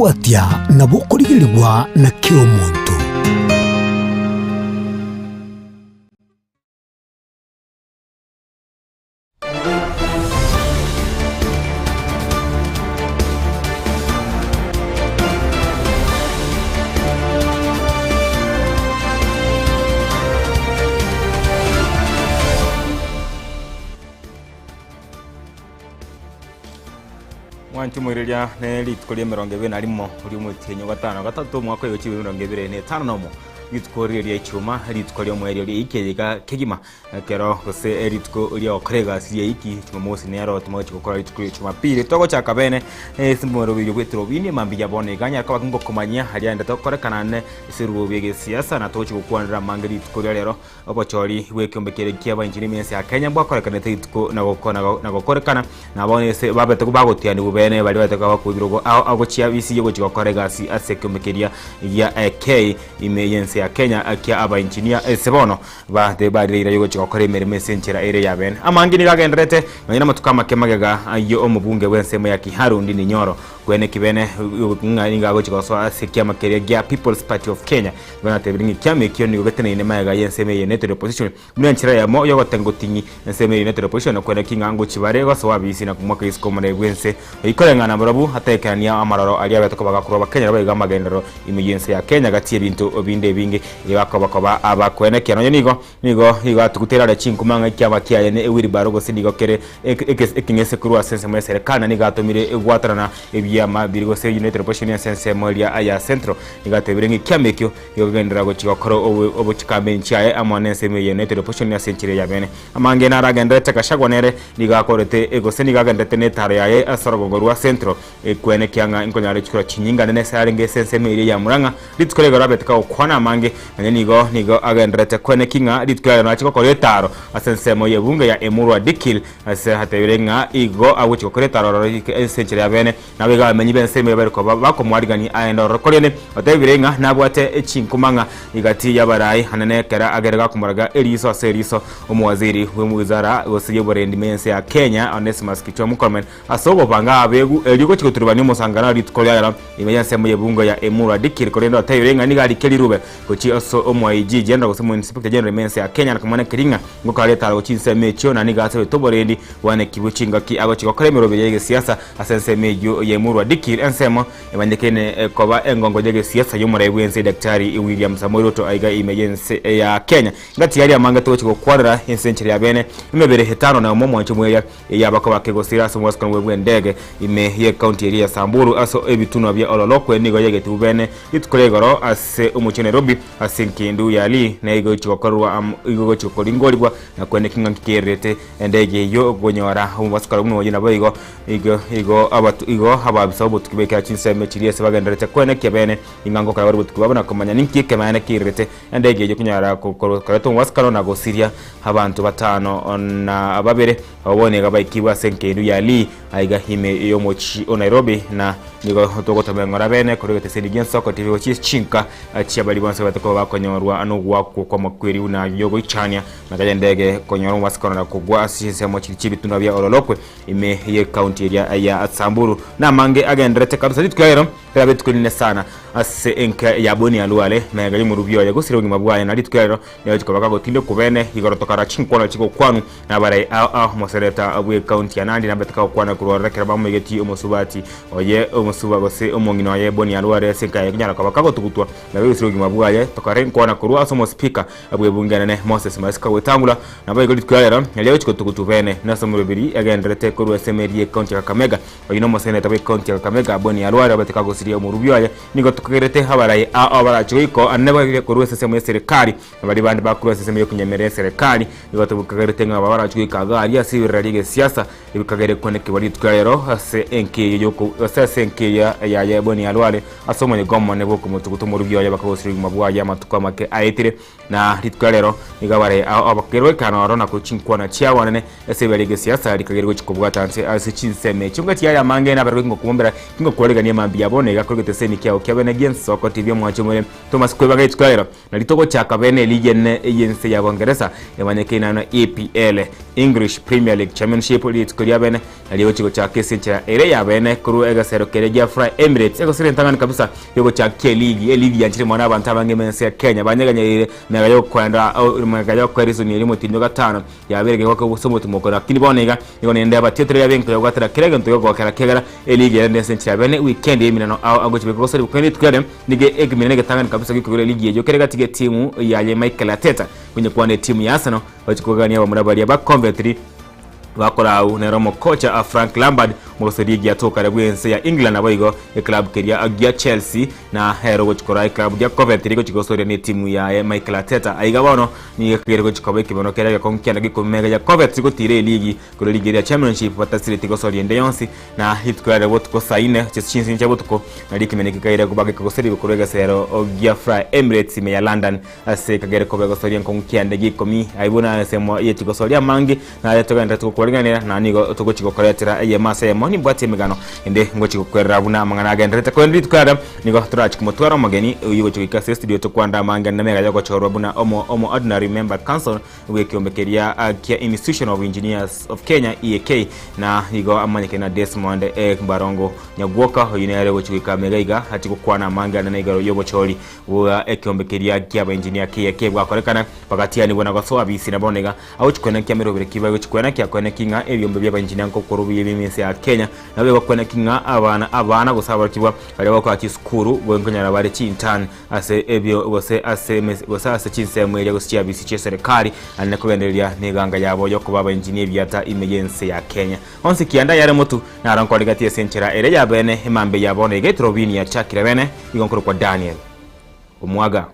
bwatia na bukurigirirwa na kiro muntu. Mwanchumuiriria ne litkolie meronge bena limo uri mutenyo gatano gatatu mwaka yo chibi meronge bere ne tano nomo litkorie chuma litkolie mweri ri ikega kegima kero gose litko ri okrega siye iki chumosi ne aro tumo chikokora litkolie chuma pili togo chaka bene simboro byo gwetro bini mambi yabone ganya ka ngo komanya hali anda tokora kanane siru bege siasa na tochi kukwandira mangiri litkolie rero obochori wekombe kere kiaba injini mense ya Kenya bwakora kanete litko na gokora kana na bone se babete kubagotia ni bene bali bataka kubirogo ago chia bisi yo gukora gasi asekomekeria ya AK imeyense ya Kenya akia aba engineer sebono ba de bari yo gukora emereme senchera ere ya ben amangini gagendrete nyina matukama kemagega yo omubunge wensemo ya Kiharundi ni Nyoro kwene kibene nga gukoswa asekia makeria ya People's Party of Kenya bana tebringi kyame kyo ni gotene ine maga yenseme ye net opposition mwenchira ya mo yo gotengotinyi enseme net opposition kwene kingango chibare go swabisi na kumwaka iskomone wense ikorengana murabu hatekania amararo aliya batokobaga kuroba Kenya bayiga magendero imiyense ya Kenya gati ebintu binde binge ibakobakoba abakwene no nigo tukutera chinkumanga kyaba kyaye ne ewiribaro go sindigo kere ekingese kurwa sense mu serikali ni gatomire egwatarana ebyama birigo se United Opposition sense molia aya centro igatebirengi kyamekyo yogendera go chikokoro obo chikambe nchaye amonense mu United Opposition senchire ya bene amange naragendera takashagwanere nigakorete ego senigagendete netaro yaye asarogorwa centro kwene kyanga inkonyare chikora chinyinga nene sarenge sense mu ya Muranga litkorega rabeteka okwana mange nigo agendrete kwene kinga litkorega na chikokore taro asense mo yebunga ya Emurwa Dikil ase hatebirenga igo awuchikokore taro senchire ya bene nabega amenyi bense mu bariko bako mwarigani aenda rokorene atebirenga nabwate echinkumanga igati yabarai hanene kera agerega kumuraga eriso seriso umwaziri w'umwizara wosiye borendi mense ya Kenya Onesimus Kichwa Mukomen asobo banga abegu eligo chikoturubani musangana litkolera imeyanse mu yebungo ya Emurwa Dikil korendo atebirenga nigali kelirube kochi aso omwaiji general gosimo inspector general mense ya Kenya nakamane kiringa ngokaleta go chinse mecho na nigatse toborendi wane kibuchinga ki abo chikokore merobe yege siasa asense mejo ya Emurwa Dikil ensemo ebandekene koba engongo yege siasa yomura ibwense Daktari William Samoei Ruto aiga imeyense ya Kenya ngati yali amanga to chikokwarira ensenchiri ya bene imebere hetano na momo nchumwe ya bakaba kegosira so mwaskon webwe ndege ime ye county area Samburu aso ebituno bya ololokwe nigo yege tubene itkolegoro ase umuchene Robi asinkindu yali na igo chikokorwa igo chikoringolibwa na kwene kinga kikerete ndege yo gonyora mwaskon mwe na bayigo igo abatu igo hababisa obutukibeka chinseme chiriye sebagenderete kwene kebene ingango kara obutukibabona komanya ninki kemane kirete ndege yo kunyara kokoro mwaskon na gosiria abantu batano na ababere abone gabaikibwa senkindu yali aiga hime yo mochi o Nairobi na nigo togotomengora bene korogete sendigen soko TV ochi chinka chiabali bonse batako bakonyorwa anugwa kwa makwiri una yogo ichania na gaje ndege konyorwa wasikona na kugwa asise mochi chibituna bya ololokwe ime ye county area ya Samburu na mange agendrete kabisa ditkwero rabetkuline sana ase enka ya boni aluale na gali mu rubyo ya gusiro ngimabwaye na ditkwero ne chikobaka gotinde kubene igorotokara chinkona chiko kwanu na barai mosereta abwe county ya Nandi na betaka kwana kurorekera bamugeti omusubati oye omusuba gose omongino ye boni aluale senka ya nyara kabaka gotugutwa na gusiro ngimabwaye tokare nkona kurwa somo speaker abwe bungana Moses Masika wetangula na bayi ditkwero leo chikotugutu bene na somurubiri agendrete kurwa semerie county ya Kakamega oyino moseneta abwe county ya Kakamega boni aluale betaka gosiria mu rubyo ya nigo tukerete habarai abarachuiko aneba kurwa sesemo ya serikali bali bandi bakurwa sesemo yo kunyemere serikali nigo tukerete nga abarachuiko agari asibirarige siasa ibikagere koneke bali twero ase enke yoko ase enke ya boni alwale asomo ni gomo nebo kumutugutu mu rubyo ya bakagosiri mabwa ya matuka make aitire na litwero igabare abakerwe kana arona ko chinkwana chiawanene ase barige siasa likagerwe chikobwa tanse ase chinseme chungati ya mange na barwe ngo kumombera ngo kolega ni mambi yabone bone ga kuri teseni kyao kyabene Gens Soko TV mwachumure Thomas Kwebaga itkwero na litoko chaka bene ligi ne yense ya Bongereza yabanyeke na EPL English Premier League Championship litkuria bene aliyo chiko cha kesi cha ere ya bene kuru ega sero kereja Fry Emirates ego sire ntangana kabisa yogo cha ke ligi ya nchini mwana banta bange mense ya Kenya banyega nyire mega yo kwenda mega yo kwerizo ni elimo tinyo gatano ya berege wako busomo tumokora kini bonega ngo nende abatietre ya benko yo gatara kerega nto yo kera kegara ligi ya ndense cha bene weekend yeminano ago chibe ko sori kwende tukade nige egmine gatangana kabisa kikugura ligi yo kerega tige timu ya Mikel Arteta kwenye kuane timu ya Arsenal wachikogania wa murabari ya Coventry wakora uneromo kocha Frank Lampard mosirigi atoka rebwense ya England abayigo club keria agia Chelsea na hero gochikora club ya Coventry gochikosoria ni timu ya Mikel Arteta aiga bono ni kere gochikobe kibono kera konkiana gikomega ya Coventry gotire ligi kuri ligi ya Championship batasire tigosoria ndeyonsi na hitkora botko saine chinsin chabotko na likimene kikaira kubage kogoseri kurega sero ogia Fry Emirates me ya London ase kagere kobe gosoria konkiana gikomi aibona semo yetigosoria mangi na yetoga ndatuko kuringanira na nigo tugochikokoretera eye masa moni bwati migano ende ngochi kukwera buna mangana agendrete ko ndit kwada nigo trachi kumotwara mageni uyo chikika studio to kwanda manga na mega yako chorwa buna omo ordinary member council we kiombekeria kia Institution of Engineers of Kenya EAK na nigo amanyike na Desmond Barongo nyagwoka oyinere gochika mega iga hati kukwana manga na nigo yobo chori wa kiombekeria kia ba engineer EAK bwakorekana pakatia ni bona goso abisi na bonega au chikwena kia mero kiba gochikwena kia kwena kinga ebyombe bya engineer ko korubiye bimese ya Kenya nabe bakwena kinga abana gusaba kibwa bari bakwa kisukuru bwenkonyara bari chintan ase ebyo bose ase chinsemo ile gusiya bisi serikali anne kubendelia niganga yabo yo kuba engineer byata emergency ya Kenya onse kianda yare mutu na rankori gatie senchera ere ya bene imambe yabone getrovini ya chakire bene igonkoro kwa Daniel Omwaga.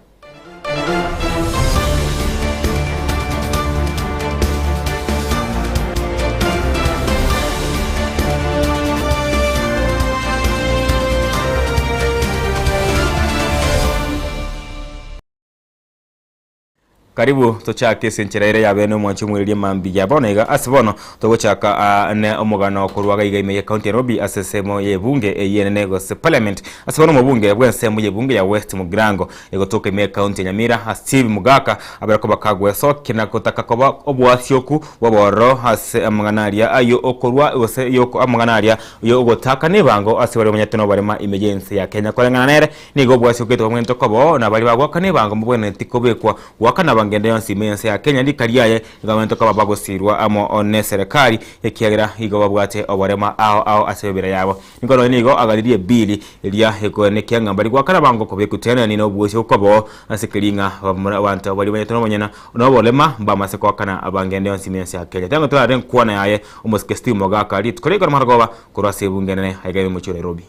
Karibu tochake sencherere ya bene mwachumwiri mambi ya bonega asibono togochaka ne omugano kurwaga igame ya county Nairobi asesemo ye bunge yenene se parliament asibono mu bunge bwensemo ye bunge ya West Mugrango egotoke me county Nyamira Steve Mugaka aberako bakagwe so kinakotaka koba obwasyoku waboro ase amanganaria ayo okorwa ose yoko amanganaria yo ogotaka nebango asibore munyatono barema emergency ya Kenya kolengana nere nigo bwasyoku to mwento kobo na bali bagwaka nebango mubwene tikobekwa wakana ngende yonsi mense ya Kenya ndikariaye gavumenti ko babagosirwa amo one serikali yakiagira higo babwate obarema ao asebera yabo ngoro nigo agalirie bili elia hekone kyanga bali gwakana bango ko bekutena ni no bwose ukobo asikiringa abantu bali banyetono monyana no bolema mbamase ko kana abangende yonsi mense ya Kenya tango to aren kuona yaye umuskesti mogaka ali tukolego margoba kurase bungene haigabe mu Nairobi.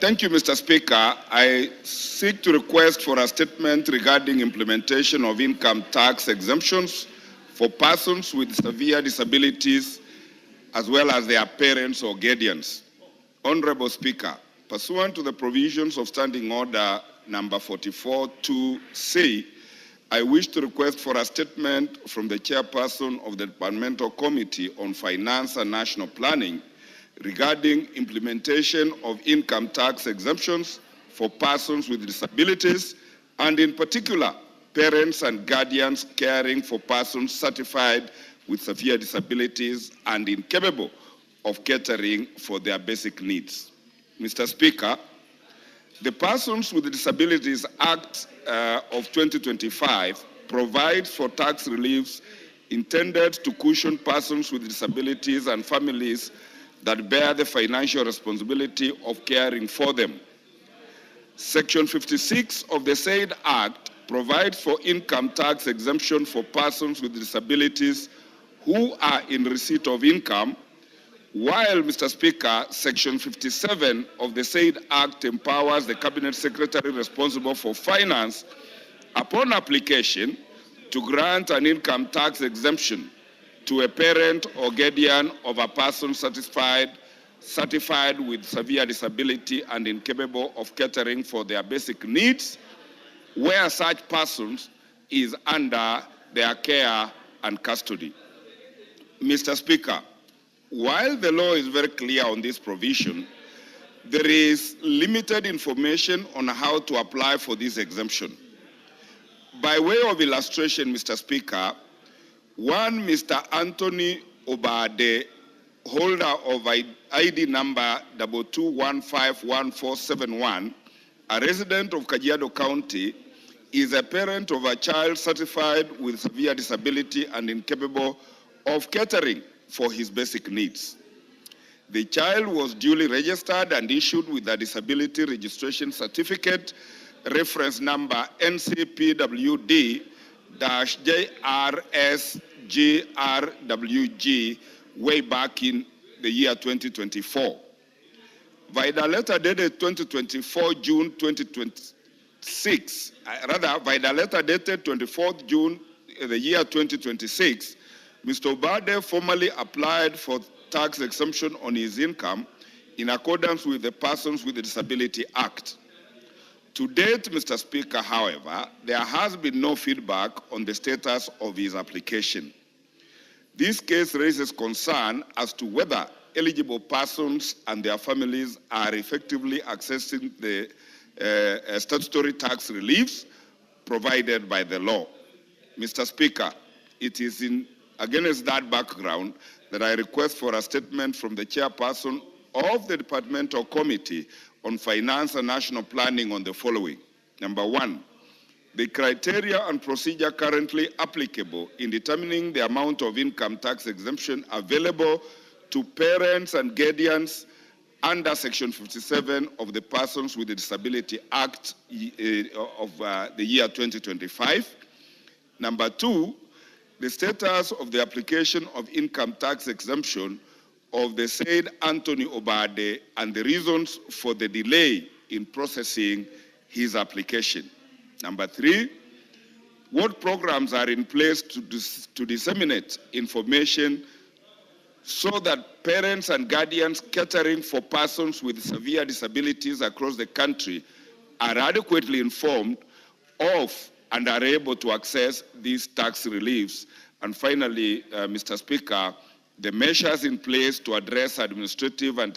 Thank you, Mr. Speaker. I seek to request for a statement regarding implementation of income tax exemptions for persons with severe disabilities as well as their parents or guardians. Honorable Speaker, pursuant to the provisions of Standing Order number 44-2C, I wish to request for a statement from the chairperson of the Departmental Committee on Finance and National Planning regarding implementation of income tax exemptions for persons with disabilities, and in particular, parents and guardians caring for persons certified with severe disabilities and incapable of catering for their basic needs. Mr. Speaker, the Persons with Disabilities Act of 2025 provides for tax reliefs intended to cushion persons with disabilities and families that bear the financial responsibility of caring for them. Section 56 of the said Act provides for income tax exemption for persons with disabilities who are in receipt of income, while, Mr. Speaker, Section 57 of the said Act empowers the Cabinet Secretary responsible for finance, upon application, to grant an income tax exemption to a parent or guardian of a person certified with severe disability and incapable of catering for their basic needs, where such persons is under their care and custody. Mr. Speaker, while the law is very clear on this provision, there is limited information on how to apply for this exemption. By way of illustration, Mr. Speaker, one Mr. Anthony Obade, holder of ID number 22151471, a resident of Kajiado County, is a parent of a child certified with severe disability and incapable of catering for his basic needs. The child was duly registered and issued with a disability registration certificate, reference number NCPWD-JRSGRWG, way back in the year 2024. Via the letter dated 2024 June 2026, via the letter dated 24th June the year 2026, Mr. Obade formally applied for tax exemption on his income in accordance with the Persons with Disability Act. To date, Mr. Speaker, however, there has been no feedback on the status of his application. This case raises concern as to whether eligible persons and their families are effectively accessing the statutory tax reliefs provided by the law. Mr. Speaker, it is against that background that I request for a statement from the chairperson of the Departmental Committee on Finance and National Planning on the following. Number one, the criteria and procedure currently applicable in determining the amount of income tax exemption available to parents and guardians under Section 57 of the Persons with Disability Act of the year 2025. Number two, the status of the application of income tax exemption of the said Anthony Obade and the reasons for the delay in processing his application. Number three, what programs are in place to disseminate information so that parents and guardians catering for persons with severe disabilities across the country are adequately informed of and are able to access these tax reliefs. And finally, Mr. Speaker, the measures in place to address administrative and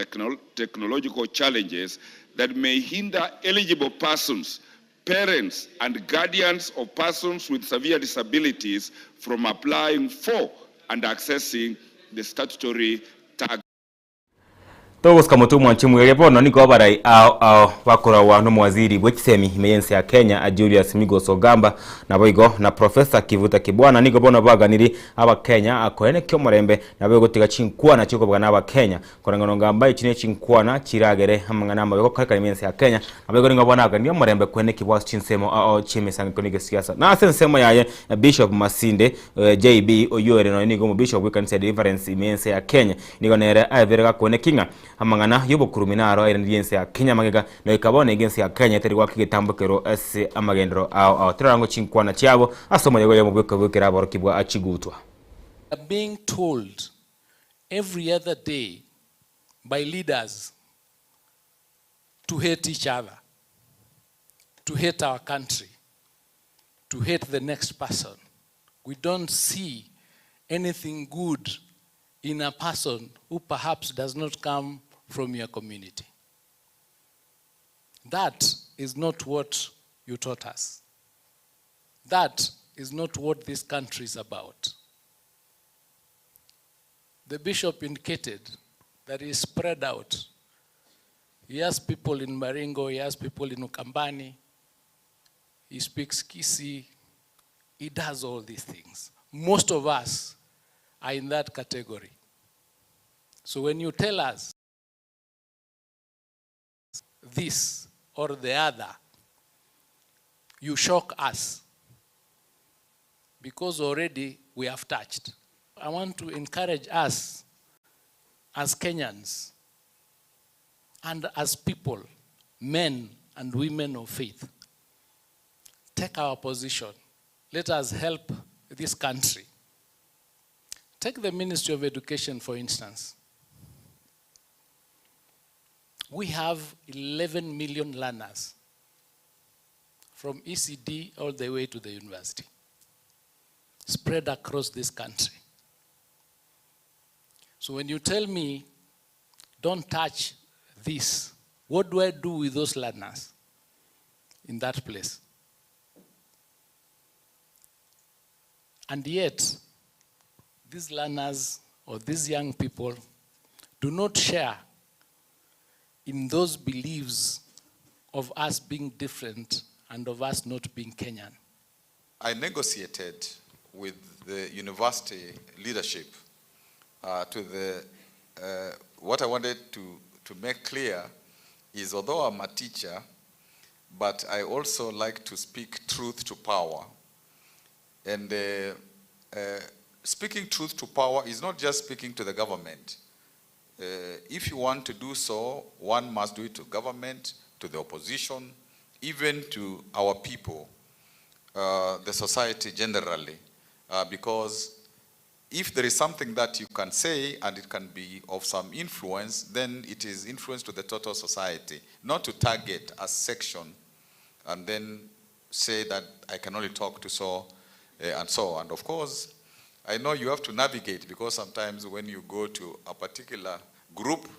technological challenges that may hinder eligible persons, parents, and guardians of persons with severe disabilities from applying for and accessing the statutory tax. Togos kamutumwa chimwele pono niko barai wakora wa no mwaziri wechisemi meyensi ya Kenya Julius Migos Ogamba na boigo na Professor Kivuta Kibwana niko bono baganiri aba Kenya akoene kyo murembe na boigo tiga chinkwana chiko bwana aba Kenya korangono ngamba ichine chinkwana chiragere hamangana boigo kaka meyensi ya Kenya na boigo ngo bona agani murembe kwene kibwa chinsemo chimesanga konige siasa na sensemo yaye Bishop Masinde JB Oyore no nigo mu Bishop wekanisa deliverance meyensi ya Kenya nigo nere averega kwene kinga amangana yobo kuruminaro yense ya Kenya magega no ikabone yense ya Kenya teri wakigitambukero ese amagendero tirango chinkwana cyabo asoma yego mu bwekera borokibwa achigutwa. Being told every other day by leaders to hate each other, to hate our country, to hate the next person. We don't see anything good in a person who perhaps does not come from your community. That is not what you taught us. That is not what this country is about. The bishop indicated that he is spread out. He has people in Baringo, he has people in Ukambani, he speaks Kisii, he does all these things. Most of us are in that category. So when you tell us this or the other, you shock us because already we have touched. I want to encourage us as Kenyans and as people, men and women of faith, take our position. Let us help this country. Take the Ministry of Education, for instance. We have 11 million learners from ECD all the way to the university, spread across this country. So when you tell me, don't touch this, What do I do with those learners in that place? And yet, these learners or these young people do not share in those beliefs of us being different and of us not being Kenyan. I negotiated with the university leadership what I wanted to make clear is, although I'm a teacher, but I also like to speak truth to power. And speaking truth to power is not just speaking to the government. If you want to do so, one must do it to government, to the opposition, even to our people, the society generally. Because if there is something that you can say and it can be of some influence, then it is influence to the total society, not to target a section and then say that I can only talk to so and so. And of course, I know you have to navigate, because sometimes when you go to a particular group,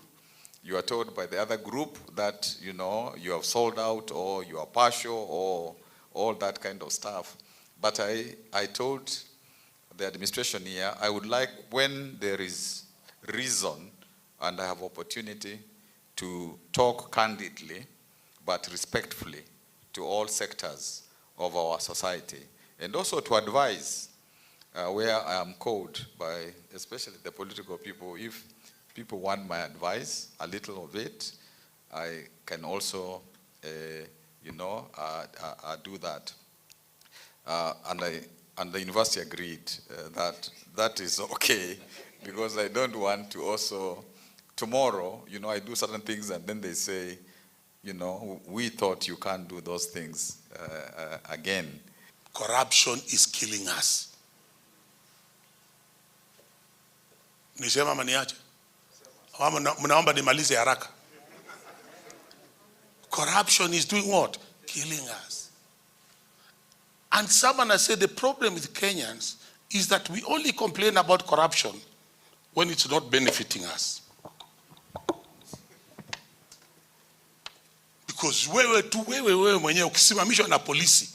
you are told by the other group that, you know, you have sold out or you are partial or all that kind of stuff. But I told the administration here, I would like, when there is reason and I have opportunity, to talk candidly but respectfully to all sectors of our society, and also to advise where I am called by, especially the political people. If people want my advice, a little of it, I can also, do that. And the university agreed that is okay, because I don't want to also, tomorrow, I do certain things and then they say, we thought you can't do those things again. Corruption is killing us. Nisema maniache? Mnaomba nimalize haraka. Corruption is doing what? Killing us. And someone has said the problem with Kenyans is that we only complain about corruption when it's not benefiting us. Because wewe mwenyewe ukisimamishwa na polisi,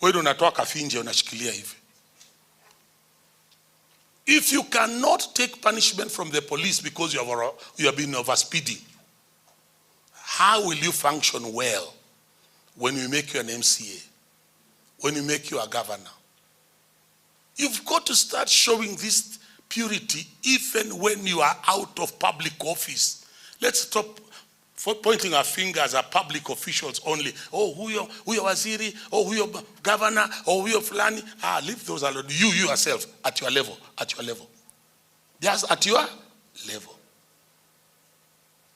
wewe unatoa kafinje unashikilia hivi. If you cannot take punishment from the police because you have been overspeeding, how will you function well when we make you an MCA? When we make you a governor? You've got to start showing this purity even when you are out of public office. Let's stop pointing our fingers at public officials only. Oh, huyo waziri, oh, huyo governor, oh, huyo fulani. Leave those alone. You yourself, at your level. Just at your level.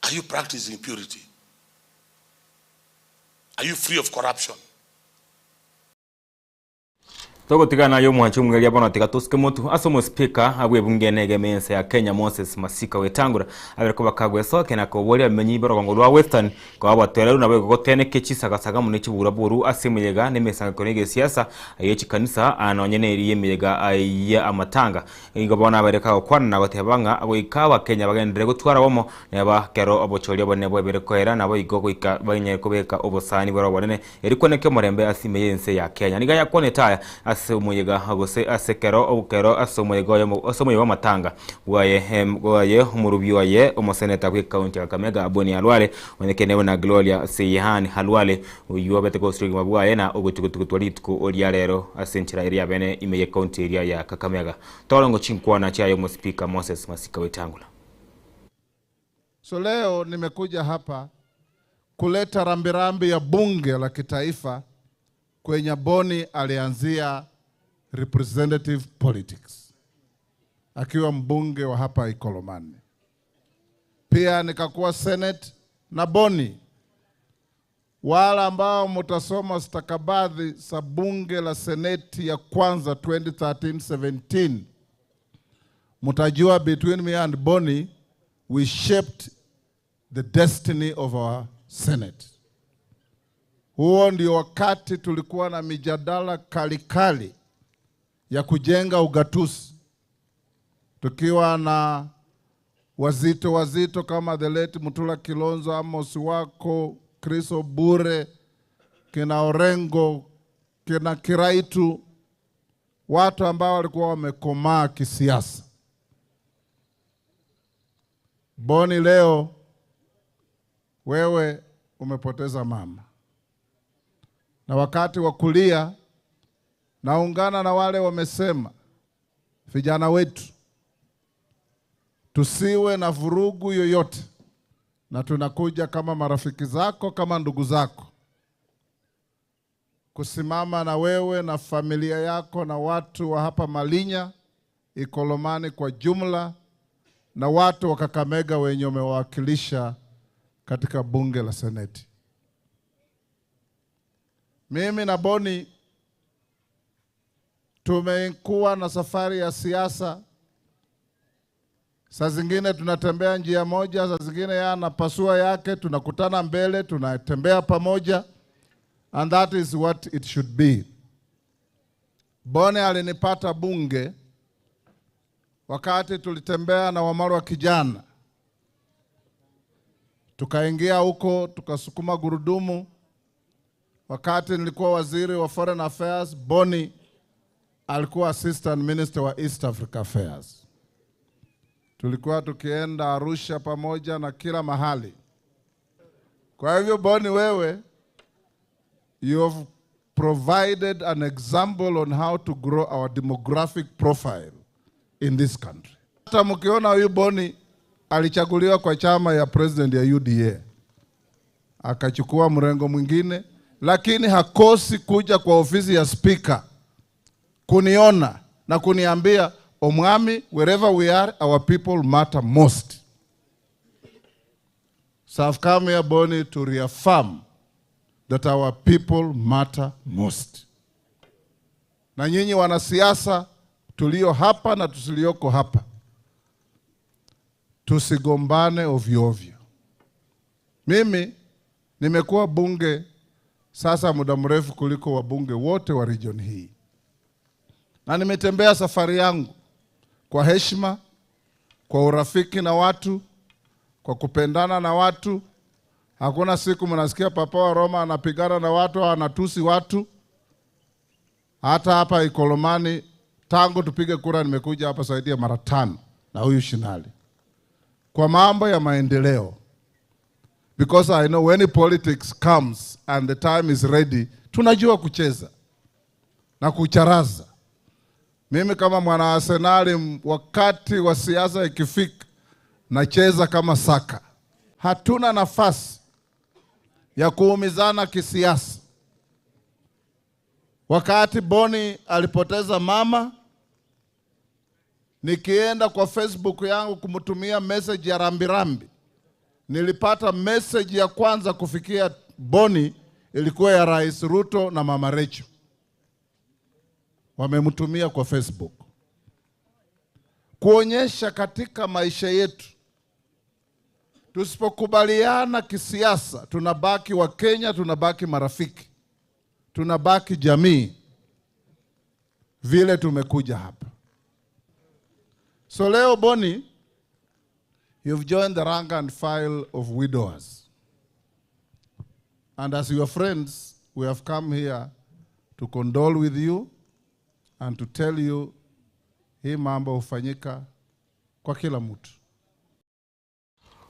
Are you practicing purity? Are you free of corruption? Togo tigana yo mwanchu mgelia bono tigatuske motu asomo speaker abwe bunge nege mense ya Kenya Moses Masika Wetangula abereko bakagwe soke na ko boli amenyi boro ngo rwa Western ko abatwera na bwe gotene kechisa gasaga mu n'ikibura buru asimuyega nemesanga konege siasa ayechi kanisa anonyene yemiyega ya amatanga ingo bona abereka kwana na batebanga abo ikawa Kenya bagendere gutwara bomo neba kero obochori abone bwe bereko era nabo igogo ikabanye kubeka obosani boro bonene erikoneke morembe asimeyense ya Kenya niga yakone taya asomuyega hagose asekero obukero asomuyega amatanga waye umurubi waye umuseneta kwi county ya Kakamega Aboni Halwale onekenewe na Gloria Seyihani Halwale uyu abete ko stream mabwaye na ogutukutwalitku olia rero asenchira area bene imeye county area ya Kakamega tolongo chinkwana chayo mu speaker Moses Masika Wetangula. So leo nimekuja hapa kuleta rambirambi ya bunge la kitaifa kwenye Boni alianzia representative politics akiwa mbunge wa hapa Ikolomani. Pia nikakuwa Senate na Boni. Wala ambao mutasoma stakabadhi sa bunge la Senate ya kwanza 2013-17 mutajua between me and Boni we shaped the destiny of our Senate. Huo ndio wakati tulikuwa na mijadala kalikali ya kujenga ugatuzi. Tukiwa na wazito kama the late Mutula Kilonzo, Amos Wako, Chris Obure, kina Orengo, kina Kiraitu, watu ambao walikuwa wamekomaa kisiasa. Boni, leo wewe umepoteza mama, na wakati wa kulia naungana na wale wamesema vijana wetu tusiwe na vurugu yoyote, na tunakuja kama marafiki zako, kama ndugu zako, kusimama na wewe na familia yako na watu wa hapa Malinya, Ikolomani kwa jumla, na watu wa Kakamega wenye umewakilisha katika bunge la Seneti. Mimi na Boni tumekuwa na safari ya siasa. Saa zingine tunatembea njia moja, saa zingine yeye anapasua yake, tunakutana mbele, tunatembea pamoja, and that is what it should be. Boni alinipata bunge wakati tulitembea na Wamalwa kijana. Tukaingia huko, tukasukuma gurudumu. Wakati nilikuwa waziri wa Foreign Affairs, Boni alikuwa Assistant Minister wa East Africa Affairs. Tulikuwa tukienda Arusha pamoja na kila mahali. Kwa hivyo Boni, wewe, you have provided an example on how to grow our demographic profile in this country. Hata mkiona huyu Boni alichaguliwa kwa chama ya president ya UDA, akachukua mrengo mwingine, lakini hakosi kuja kwa ofisi ya speaker kuniona na kuniambia, Omwami, wherever we are, our people matter most. So I've come here, Boni, to reaffirm that our people matter most. Na nyinyi wanasiasa tulio hapa na tusilioko hapa, tusigombane ovyo ovyo. Mimi nimekuwa bunge sasa muda mrefu kuliko wabunge wote wa region hii, na nimetembea safari yangu kwa heshima, kwa urafiki na watu, kwa kupendana na watu. Hakuna siku mnasikia Papa wa Roma anapigana na watu au anatusi watu. Hata hapa Ikolomani, tangu tupige kura, nimekuja hapa zaidi ya mara 5 na huyu Shinali kwa mambo ya maendeleo, because I know when politics comes and the time is ready, tunajua kucheza na kucharaza. Mimi kama mwana Arsenali, wakati wa siasa ikifika, nacheza kama saka. Hatuna nafasi ya kuumizana kisiasa. Wakati Boni alipoteza mama, nikienda kwa Facebook yangu kumtumia message ya rambirambi, nilipata message ya kwanza kufikia Boni ilikuwa ya Rais Ruto na Mama Rachel. Wamemtumia kwa Facebook kuonyesha katika maisha yetu, tusipokubaliana kisiasa, tunabaki wa Kenya, tunabaki marafiki, tunabaki jamii vile tumekuja hapa. So leo Boni, you've joined the rank and file of widowers. And as your friends, we have come here to condole with you and to tell you hii mambo hufanyika kwa kila mtu.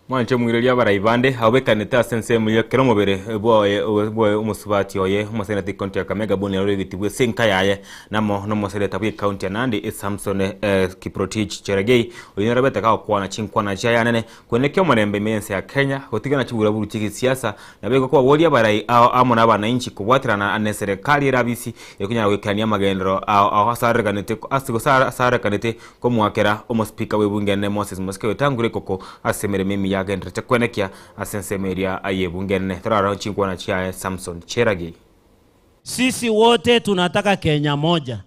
Mwanche mwirelia baraibande awekanete asensemu ya keromobere bwoye umusubati oye umusene county ya Kakamega Boni lero bitibwe senka yaye namo no musene tabwe county ya Nandi Samson Kiprotich Cheragei oyinera betaka kwana chinkwana cha yanene kwenekyo murembe mense ya Kenya hotigana chibura buru chiki siasa nabego kwa wolia barai amo nabana inchi kubwatirana na serikali rabisi yakunya wekania magendero au hasaraganete asigo saraganete ko mwakera umuspeaker webungene Moses Moske wetangure koko asemere memi yagendere tekwenekia asensemeria ayebungene tarara chinkwana cha Samson Cheragei. Sisi wote tunataka Kenya moja,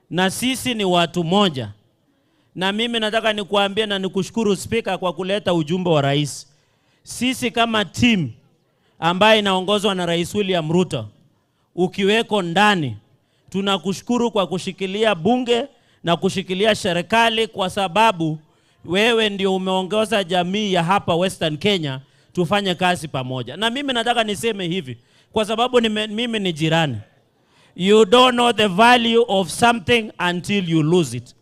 na sisi ni watu moja. Na mimi nataka nikuambie na nikushukuru Speaker kwa kuleta ujumbe wa rais. Sisi kama team ambaye inaongozwa na Rais William Ruto, ukiweko ndani, tunakushukuru kwa kushikilia bunge na kushikilia serikali, kwa sababu wewe ndio umeongoza jamii ya hapa Western Kenya, tufanye kazi pamoja. Na mimi nataka niseme hivi, kwa sababu mimi ni jirani. You don't know the value of something until you lose it.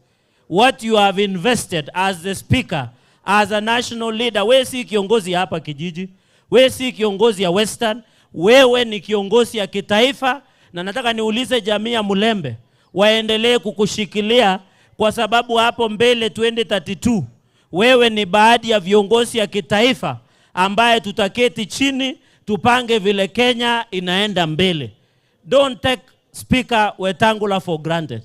What you have invested as the speaker, as a national leader, wewe si kiongozi hapa kijiji, wewe si kiongozi ya Western, wewe ni kiongozi ya kitaifa. Na nataka niulize jamii ya Mulembe, waendelee kukushikilia, kwa sababu hapo mbele 2032, wewe ni baadhi ya viongozi ya kitaifa ambaye tutaketi chini, tupange vile Kenya inaenda mbele. Don't take Speaker Wetangula for granted.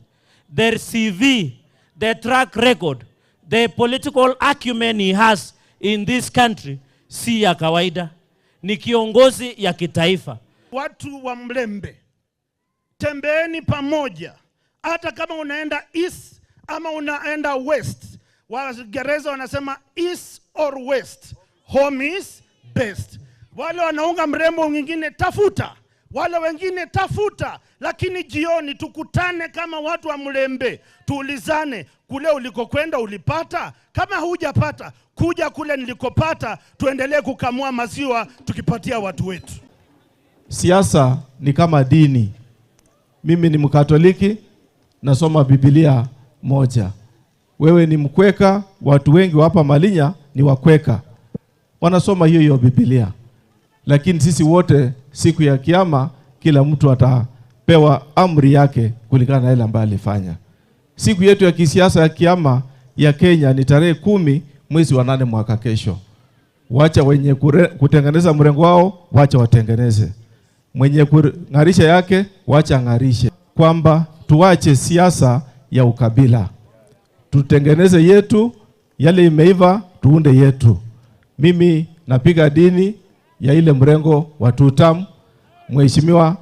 Their CV, their track record, the political acumen he has in this country si ya kawaida. Ni kiongozi ya kitaifa. Watu wa Mlembe, tembeeni pamoja. Hata kama unaenda east ama unaenda west, Waingereza wanasema east or west, home is best. Wale wanaunga mrembo mwingine tafuta, wale wengine tafuta, lakini jioni tukutane kama watu wa Mlembe, tuulizane kule ulikokwenda ulipata, kama hujapata kuja kule nilikopata, tuendelee kukamua maziwa tukipatia watu wetu. Siasa ni kama dini. Mimi ni Mkatoliki, nasoma Biblia moja. Wewe ni Mkweka, watu wengi hapa Malinya ni Wakweka, wanasoma hiyo Biblia. Lakini sisi wote siku ya kiyama kila mtu atapewa amri yake kulingana na ile ambayo alifanya. Siku yetu ya kisiasa ya kiyama ya Kenya ni tarehe 10 mwezi wa 8 mwaka kesho. Wacha wenye kutengeneza mrengo wao, wacha watengeneze. Mwenye kungarisha yake, wacha ngarishe. Kwamba tuache siasa ya ukabila. Tutengeneze yetu, yale imeiva tuunde yetu. Mimi napiga dini ya ile mrengo wa tutam. Mheshimiwa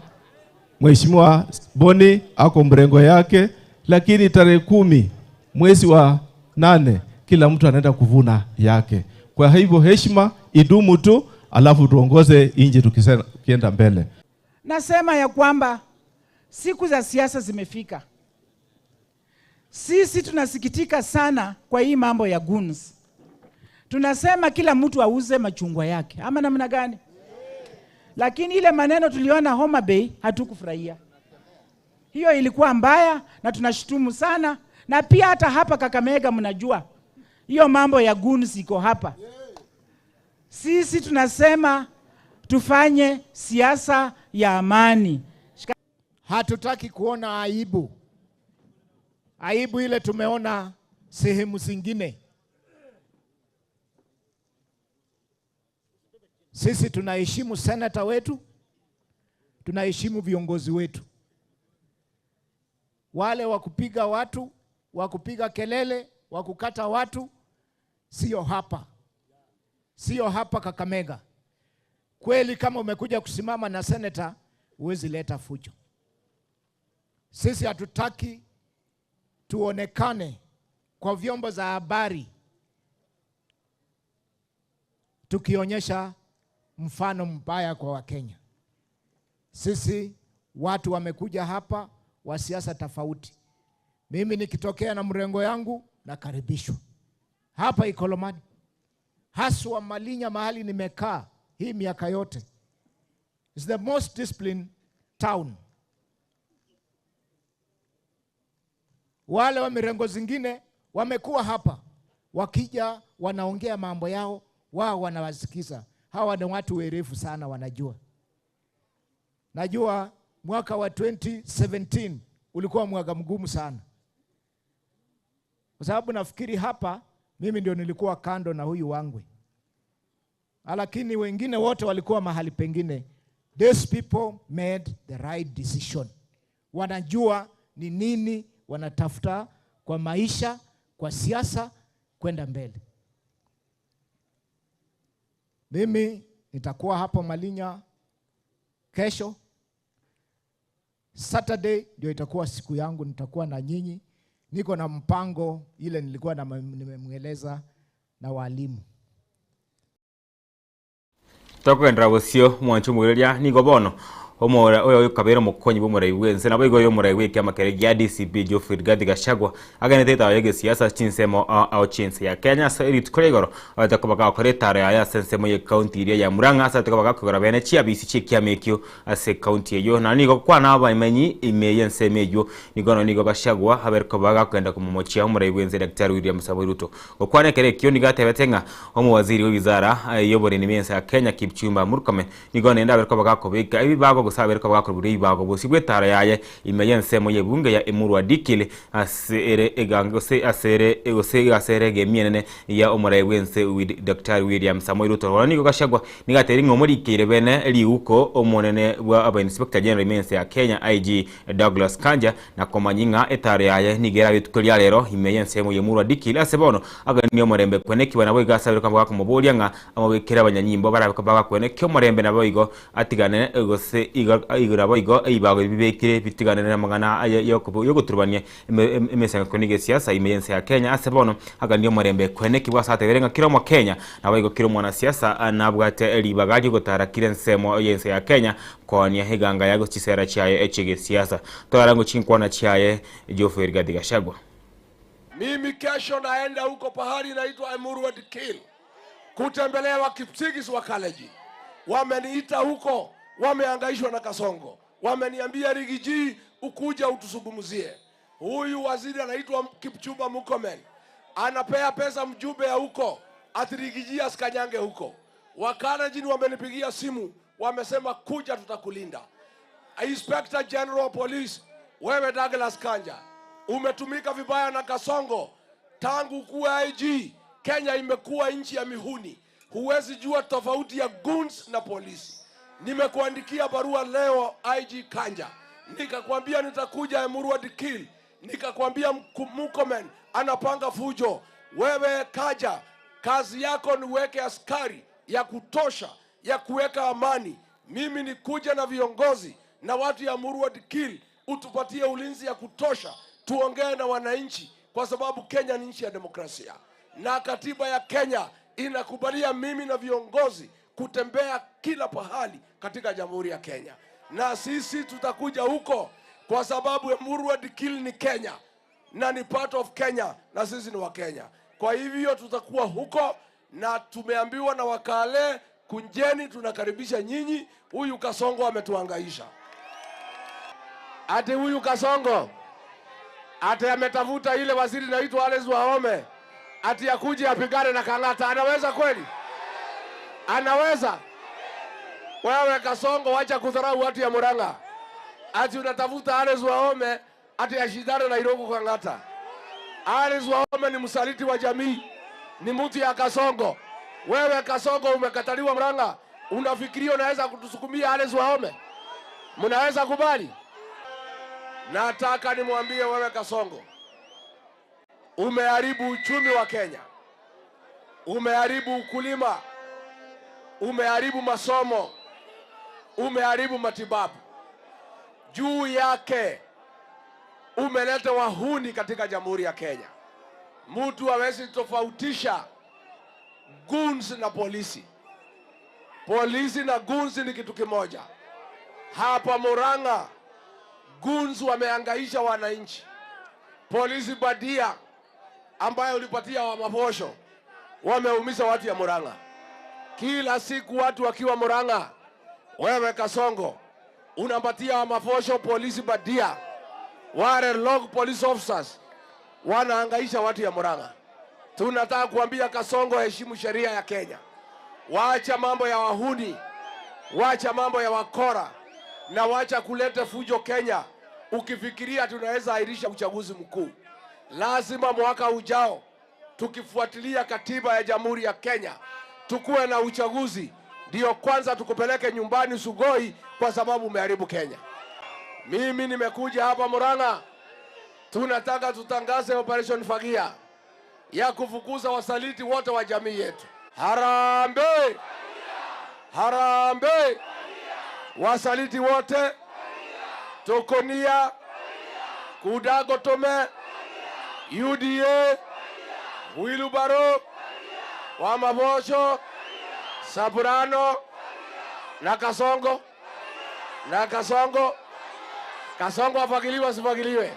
Boni ako mrengo yake, lakini tarehe 10 mwezi wa 8 kila mtu anaenda kuvuna yake. Kwa hivyo heshima idumu tu, alafu tuongoze nchi tukienda mbele. Nasema ya kwamba siku za siasa zimefika. Sisi tunasikitika sana kwa hii mambo ya guns. Tunasema kila mtu auze machungwa yake, ama namna gani? Lakini ile maneno tuliona Homa Bay hatukufurahia. Hiyo ilikuwa mbaya na tunashutumu sana. Na pia hata hapa Kakamega mnajua hiyo mambo ya guns iko hapa. Sisi tunasema tufanye siasa ya amani. Hatutaki kuona aibu. Aibu ile tumeona sehemu zingine. Sisi tunaheshimu senata wetu, tunaheshimu viongozi wetu. Wale wakupiga watu, wakupiga kelele, wakukata watu, sio hapa. Sio hapa Kakamega. Kweli kama umekuja kusimama na senata, huwezi leta fujo. Sisi hatutaki tuonekane kwa vyombo za habari tukionyesha mfano mbaya kwa Wakenya. Sisi watu wamekuja hapa wa siasa tofauti. Mimi nikitokea na mrengo yangu nakaribishwa. Hapa Ikolomani, haswa Malinya mahali nimekaa hii miaka yote, is the most disciplined town. Wale wa mirengo zingine wamekuwa hapa, wakija wanaongea mambo yao, wao wanawasikiza. Hawa ni watu werefu sana, wanajua. Najua mwaka wa 2017 ulikuwa mwaka mgumu sana, kwa sababu nafikiri hapa mimi ndio nilikuwa kando na huyu Wangwe, lakini wengine wote walikuwa mahali pengine. These people made the right decision. Wanajua ni nini wanatafuta kwa maisha, kwa siasa, kwenda mbele. Mimi nitakuwa hapo Malinya kesho. Saturday ndio itakuwa siku yangu, nitakuwa na nyinyi. Niko na mpango ile nilikuwa nimemweleza na walimu. Tokwendra busio mwanchu mwiria nigo bono omora oyo kabera mukonyi bomora iwense nabo igo yo mora iwe kama kere ya DCP Geoffrey Rigathi Gachagua agane teta yege siasa chinsemo au chinse ya Kenya Erit Kolegoro atakobaga koretara ya sensemo ye county area ya Murang'a asa atakobaga kugora bene chia bisi chikia mekyo ase county yo na nigo kwa naba imenyi imeyense mejo nigono nigo Gachagua haberkobaga kwenda kumumochia omora iwense Daktari William Samoei Ruto okwane kere kyo nigatebetenga omu waziri wizara yobore ni mensa ya Kenya Kipchumba Murkomen nigo nenda berkobaga kobika ibibago gusabera ko bakora ibibago bosibwe tara yaye imeyense mo yebunge ya Emurwa Dikile asere egango se asere egose asere gemienene ya omora iwense Dr. William Samoei Ruto nigo Gachagua nigateri ngomori kire bene liuko omonene wa aba inspector general mensa ya Kenya IG Douglas Kanja na komanyinga etare yaye nigera bitukolia lero imeyense mo Emurwa Dikile asebono aga niyo morembe kweneki bana boiga asabira ko bakumubulya nga amabekera abanyanyimbo barabaka kweneki omorembe nabo igo atigane egose igura boigo ibago bibekire bitigane na magana yo guturubanya emesanga konige siasa imeyense ya Kenya asebono aga niyo morembe kweneki bwasate berenga kiromo Kenya na boigo kiromo na siasa nabwate libagaje gutara kirensemo yense ya Kenya konia higanga yago chisera chaye echege siasa torango chinkwana chaye Geoffrey Rigathi Gachagua. Mimi kesho naenda huko pahali inaitwa Emurwa Dikile kutembelea Wakipsigis wa college. Wameniita huko, wameangaishwa na Kasongo. Wameniambia Rigiji ukuja utusugumuzie. Huyu waziri anaitwa Kipchumba Murkomen anapea pesa mjumbe ya huko ati Rigiji asikanyange huko. Wakanajini wamenipigia simu, wamesema kuja tutakulinda. Inspector General Police, wewe Douglas Kanja umetumika vibaya na Kasongo. Tangu kuwa IG, Kenya imekuwa nchi ya mihuni. Huwezi jua tofauti ya goons na polisi. Nimekuandikia barua leo IG Kanja. Nikakwambia nitakuja Emurwa Dikile. Nikakwambia Murkomen anapanga fujo. Wewe Kaja, kazi yako ni weke askari ya kutosha ya kuweka amani. Mimi nikuja na viongozi na watu ya Emurwa Dikile utupatie ulinzi ya kutosha. Tuongee na wananchi kwa sababu Kenya ni nchi ya demokrasia. Na katiba ya Kenya inakubalia mimi na viongozi kutembea kila pahali katika Jamhuri ya Kenya. Na sisi tutakuja huko kwa sababu Emurwa Dikile ni Kenya na ni part of Kenya na sisi ni wa Kenya. Kwa hivyo tutakuwa huko na tumeambiwa na wakale kunjeni, tunakaribisha nyinyi. Huyu Kasongo ametuhangaisha. Ati huyu Kasongo ati ametafuta ile waziri naitwa Alex Wahome ati akuje apigane na Kang'ata. Anaweza kweli? Anaweza? Wewe Kasongo, wacha kudharau watu ya Murang'a. Ati unatafuta Alex Wahome ati ashindane na Irungu Kang'ata. Alex Wahome ni msaliti wa jamii, ni mtu ya Kasongo. Wewe Kasongo umekataliwa Murang'a, unafikiria unaweza kutusukumia Alex Wahome? Mnaweza kubali? Nataka nimwambie wewe Kasongo, umeharibu uchumi wa Kenya, umeharibu ukulima, umeharibu masomo, umeharibu matibabu. Juu yake umeleta wahuni katika Jamhuri ya Kenya. Mtu hawezi tofautisha goons na polisi. Polisi na goons ni kitu kimoja. Hapa Murang'a goons wameangaisha wananchi. Polisi badia ambayo ulipatia wa maposho wameumiza watu ya Murang'a. Kila siku watu wakiwa Murang'a, wewe Kasongo unapatia wa maposho polisi badia, wale log police officers wanaangaisha watu ya Murang'a. Tunataka kuambia Kasongo, heshimu sheria ya Kenya. Waacha mambo ya wahuni, waacha mambo ya wakora, na wacha kuleta fujo Kenya. Ukifikiria tunaweza airisha uchaguzi mkuu, lazima mwaka ujao tukifuatilia katiba ya Jamhuri ya Kenya tukuwe na uchaguzi, ndio kwanza tukupeleke nyumbani Sugoi, kwa sababu umeharibu Kenya. Mimi nimekuja hapa Murang'a, tunataka tutangaze Operation Fagia ya kufukuza wasaliti wote wa jamii yetu. Harambee! Harambee! Wasaliti wote Tokonia, Kudago Tome, UDA, Wilubaro, Wamabosho, Saburano na Kasongo. Na Kasongo afagiliwe asifagiliwe?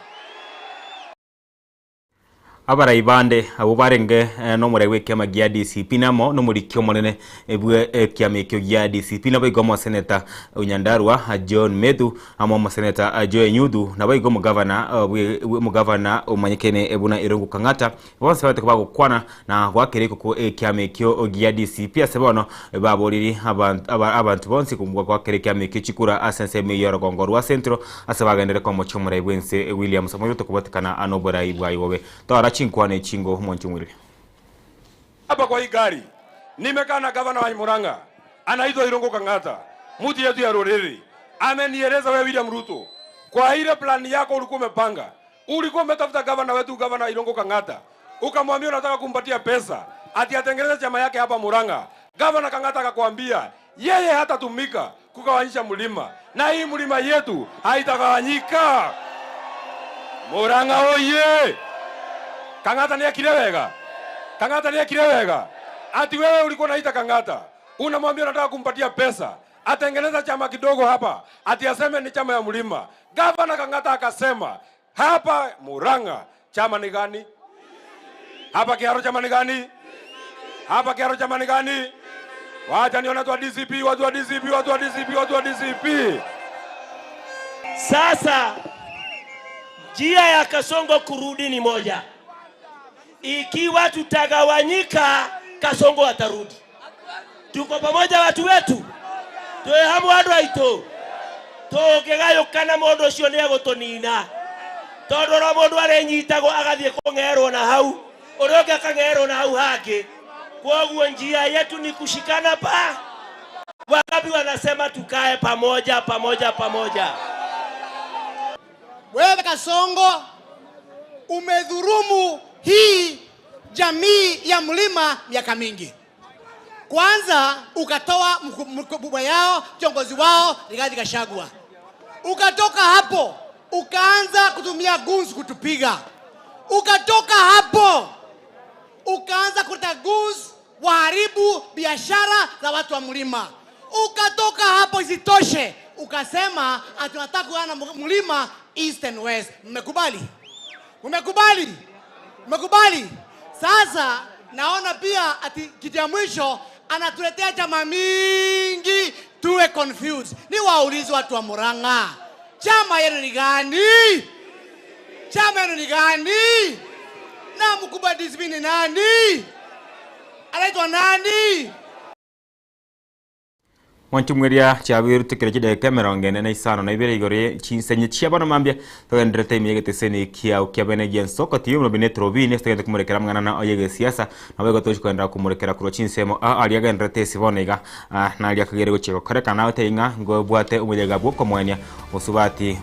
Abarai bande abo barenge no murewe kiama gia DCP namo no murikyo munene ebwe kiama kyo gia DCP nabo igomo seneta Unyandarwa John Medu amo seneta Joe Nyudu nabo igomo governor umanyekene ebuna Irungu Kang'ata bonse bate kubago kwana na gwakere ko kiama kyo gia DCP asebono baboriri abantu bonse kumugwa gwakere kiama kyo chikura asense meyor gongorwa centro asabagendere ko mochomure bwense William Samuel to kubatikana anobora ibwayobe to chinkwane chingo mwanchumwili. Hapa kwa hii gari nimekaa na gavana wa Murang'a anaitwa Irungu Kang'ata, mtu yetu ya Roreri. Amenieleza wewe William Ruto, kwa ile plan yako ulikuwa umepanga, ulikuwa umetafuta gavana wetu, gavana Irungu Kang'ata, ukamwambia unataka kumpatia pesa ati atengeneze chama yake hapa Murang'a. Gavana Kang'ata akakwambia yeye hatatumika kugawanyisha mlima, na hii mlima yetu haitagawanyika. Murang'a oye! Kang'ata ni akire wega. Kang'ata ni akire wega. Ati wewe ulikuwa unaita Kang'ata, unamwambia unataka kumpatia pesa atengeneza chama kidogo hapa, ati aseme ni chama ya mlima. Gavana Kang'ata akasema hapa Murang'a chama ni gani? Hapa Kiaro chama ni gani? Hapa Kiaro chama ni gani? Wacha nione watu wa DCP, watu wa DCP, watu wa DCP, watu wa DCP. Sasa njia ya Kasongo kurudi ni moja. Ikiwa tutagawanyika, Kasongo atarudi. Tuko pamoja watu wetu. Tuwe hamu wadu haito. Tugegayo kana mondo sione gotonina. Todora mondo arenyitago agathie kongero na hau. Oroge kangero na hau hake. Kwa njia yetu ni kushikana pa. Wakapi wanasema tukae pamoja. Wewe Kasongo umedhurumu hii jamii ya mlima miaka mingi. Kwanza ukatoa mkubwa yao, kiongozi wao Rigathi Gachagua. Ukatoka hapo ukaanza kutumia guns kutupiga. Ukatoka hapo ukaanza kuta guns waharibu biashara za watu wa mlima. Ukatoka hapo isitoshe ukasema tunataka kuana mlima east and west. Mmekubali? Mmekubali? Sasa naona pia ati kitu ya mwisho anatuletea chama mingi tuwe confused. Ni waulize watu wa Murang'a, chama yenu ni gani? Na mkubwa DCP ni nani? Anaitwa nani? Mwanchumweria chabiru tukireje kamera ngene na isano na ibere igore chinsenye chiabana mambia togendre time yegete sene kia ukiabene gensoko tiyo no binetro bine stagende kumurekera mwana na oyege siasa na wego toshi kwenda kumurekera kuro chinsemo aliaga ndrete sibonega na alia kagere gocheko koreka na ote inga ngo bwate umuyega bwo komwenya usubati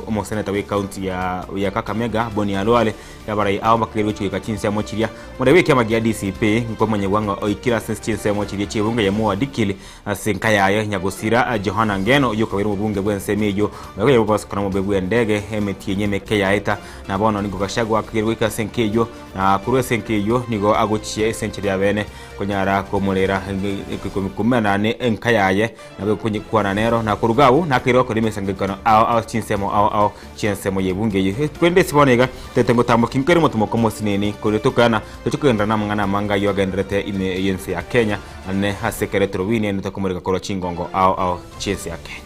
umo seneta we county ya Kakamega Boni Alwale yabarai aho makagere gocheka chinsemo chiria murewe kia magia DCP ngo mwenye wanga oikira sense chinsemo chiria chibunga ya muwa dikili asenka yaye Nyagosira Johana Ngeno yuko wiri mubunge bwensemejo nawe yubasa kana mubebu endege emeti nyemeke yaeta na bono nigo Gachagua akirwika senkejo na kurwe senkejo nigo agochie senchiri ya bene konyara komulera kumena ne enka yaye nabe kunyikwana nero na kurugawu na kiroko limesangikano au chinsemo yebunge ye kwende sibonega tetengo tambo kinkeri mutumoko mosineni kuletokana tukenda na mangana manga yogendrete ine yense ya Kenya ane hasekere trowini ene takumurika koro chingongo au chiensi ya Kenya.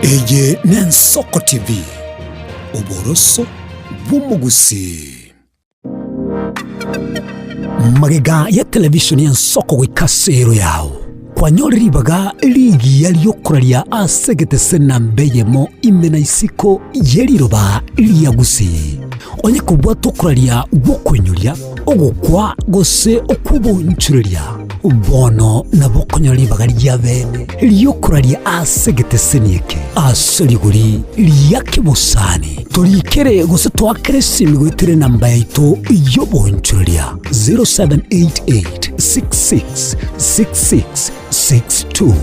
Eye Nensoko TV Uboroso bw'umugusi magega ya televishoni ya Nsoko gwikasero yao kwanyoriribaga ligi yaliyokuraria asegete sena mbeyemo imena isiko yeliroba liyagusi onye kubwa tokuraria gukwenyuria ogukwa gose okubunchuria bono na bokonyori bagaria bene liyokuraria asegete senieke asoriguri liyake busani turikere gose twakere simigwitire namba yaitu yobonchuria 0788 666662.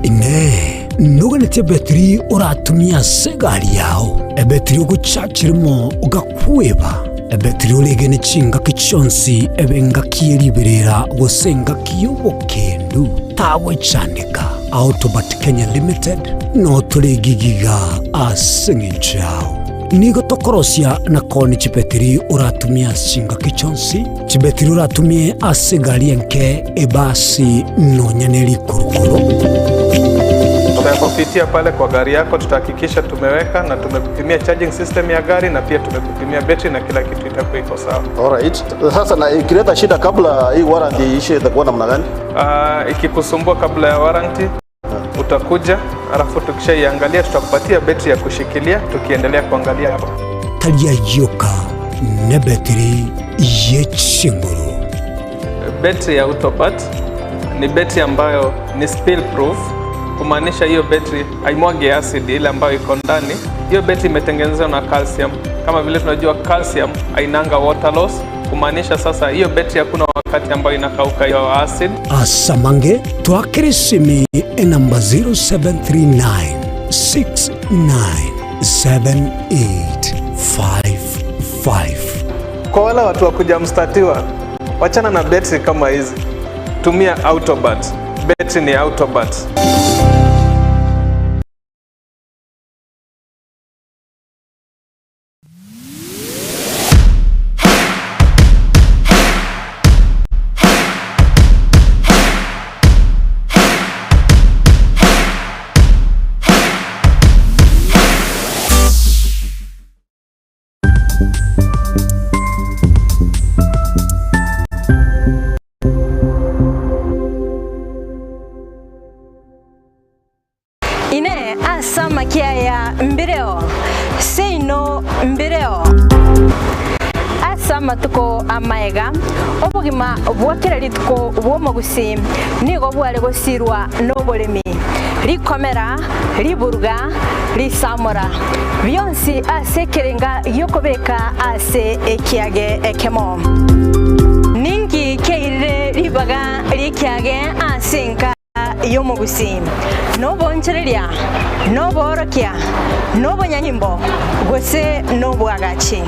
Ine nuganete betri uratumia segari yao ebetri uguchachirimo ugakweba ebetri ulegene chinga kichonsi ebenga kieriberera gosenga kiyobokendu tawe chanika Autobat Kenya Limited no tuligigiga asingichao nigo tokorosia na koni chibetri uratumia chinga kichonsi chibetri uratumie asigari enke ebasi no nyaneli kurukuru. Tutakupitia pale kwa gari yako, tutahakikisha tumeweka na tumekupimia charging system ya gari na pia tumekupimia battery na kila kitu itakuwa iko sawa. Alright. Sasa na ikileta shida kabla hii warranty ishe itakuwa namna gani? Ikikusumbua kabla ya warranty utakuja, alafu tukishaiangalia tutakupatia battery ya kushikilia tukiendelea kuangalia hapo. Talia yoka na battery yechinguru. Battery ya Autobat ni battery ambayo ni spill proof, kumaanisha hiyo battery haimwagi acid ile ambayo iko ndani. Hiyo battery imetengenezwa na calcium. Kama vile tunajua calcium hainanga water loss, kumaanisha sasa hiyo battery hakuna wakati ambayo inakauka hiyo acid. Asamange twakirisimi namba 0739 697855. Kwa wale watu wakuja mstatiwa, wachana na battery kama hizi, tumia Autobat. Battery ni Autobat. Ine asama kiaya mbireo seino mbireo asama tuko amaega obugima bwakira lituko bwomogusi nigo bwale gosirwa nobolemi likomera liburuga lisamora byonsi asekerenga yokobeka ase ekiage ekemo ningi keire libaga likiage asenka yomogusi nobonchereria noborokia nobonyanyimbo gose nobwagachi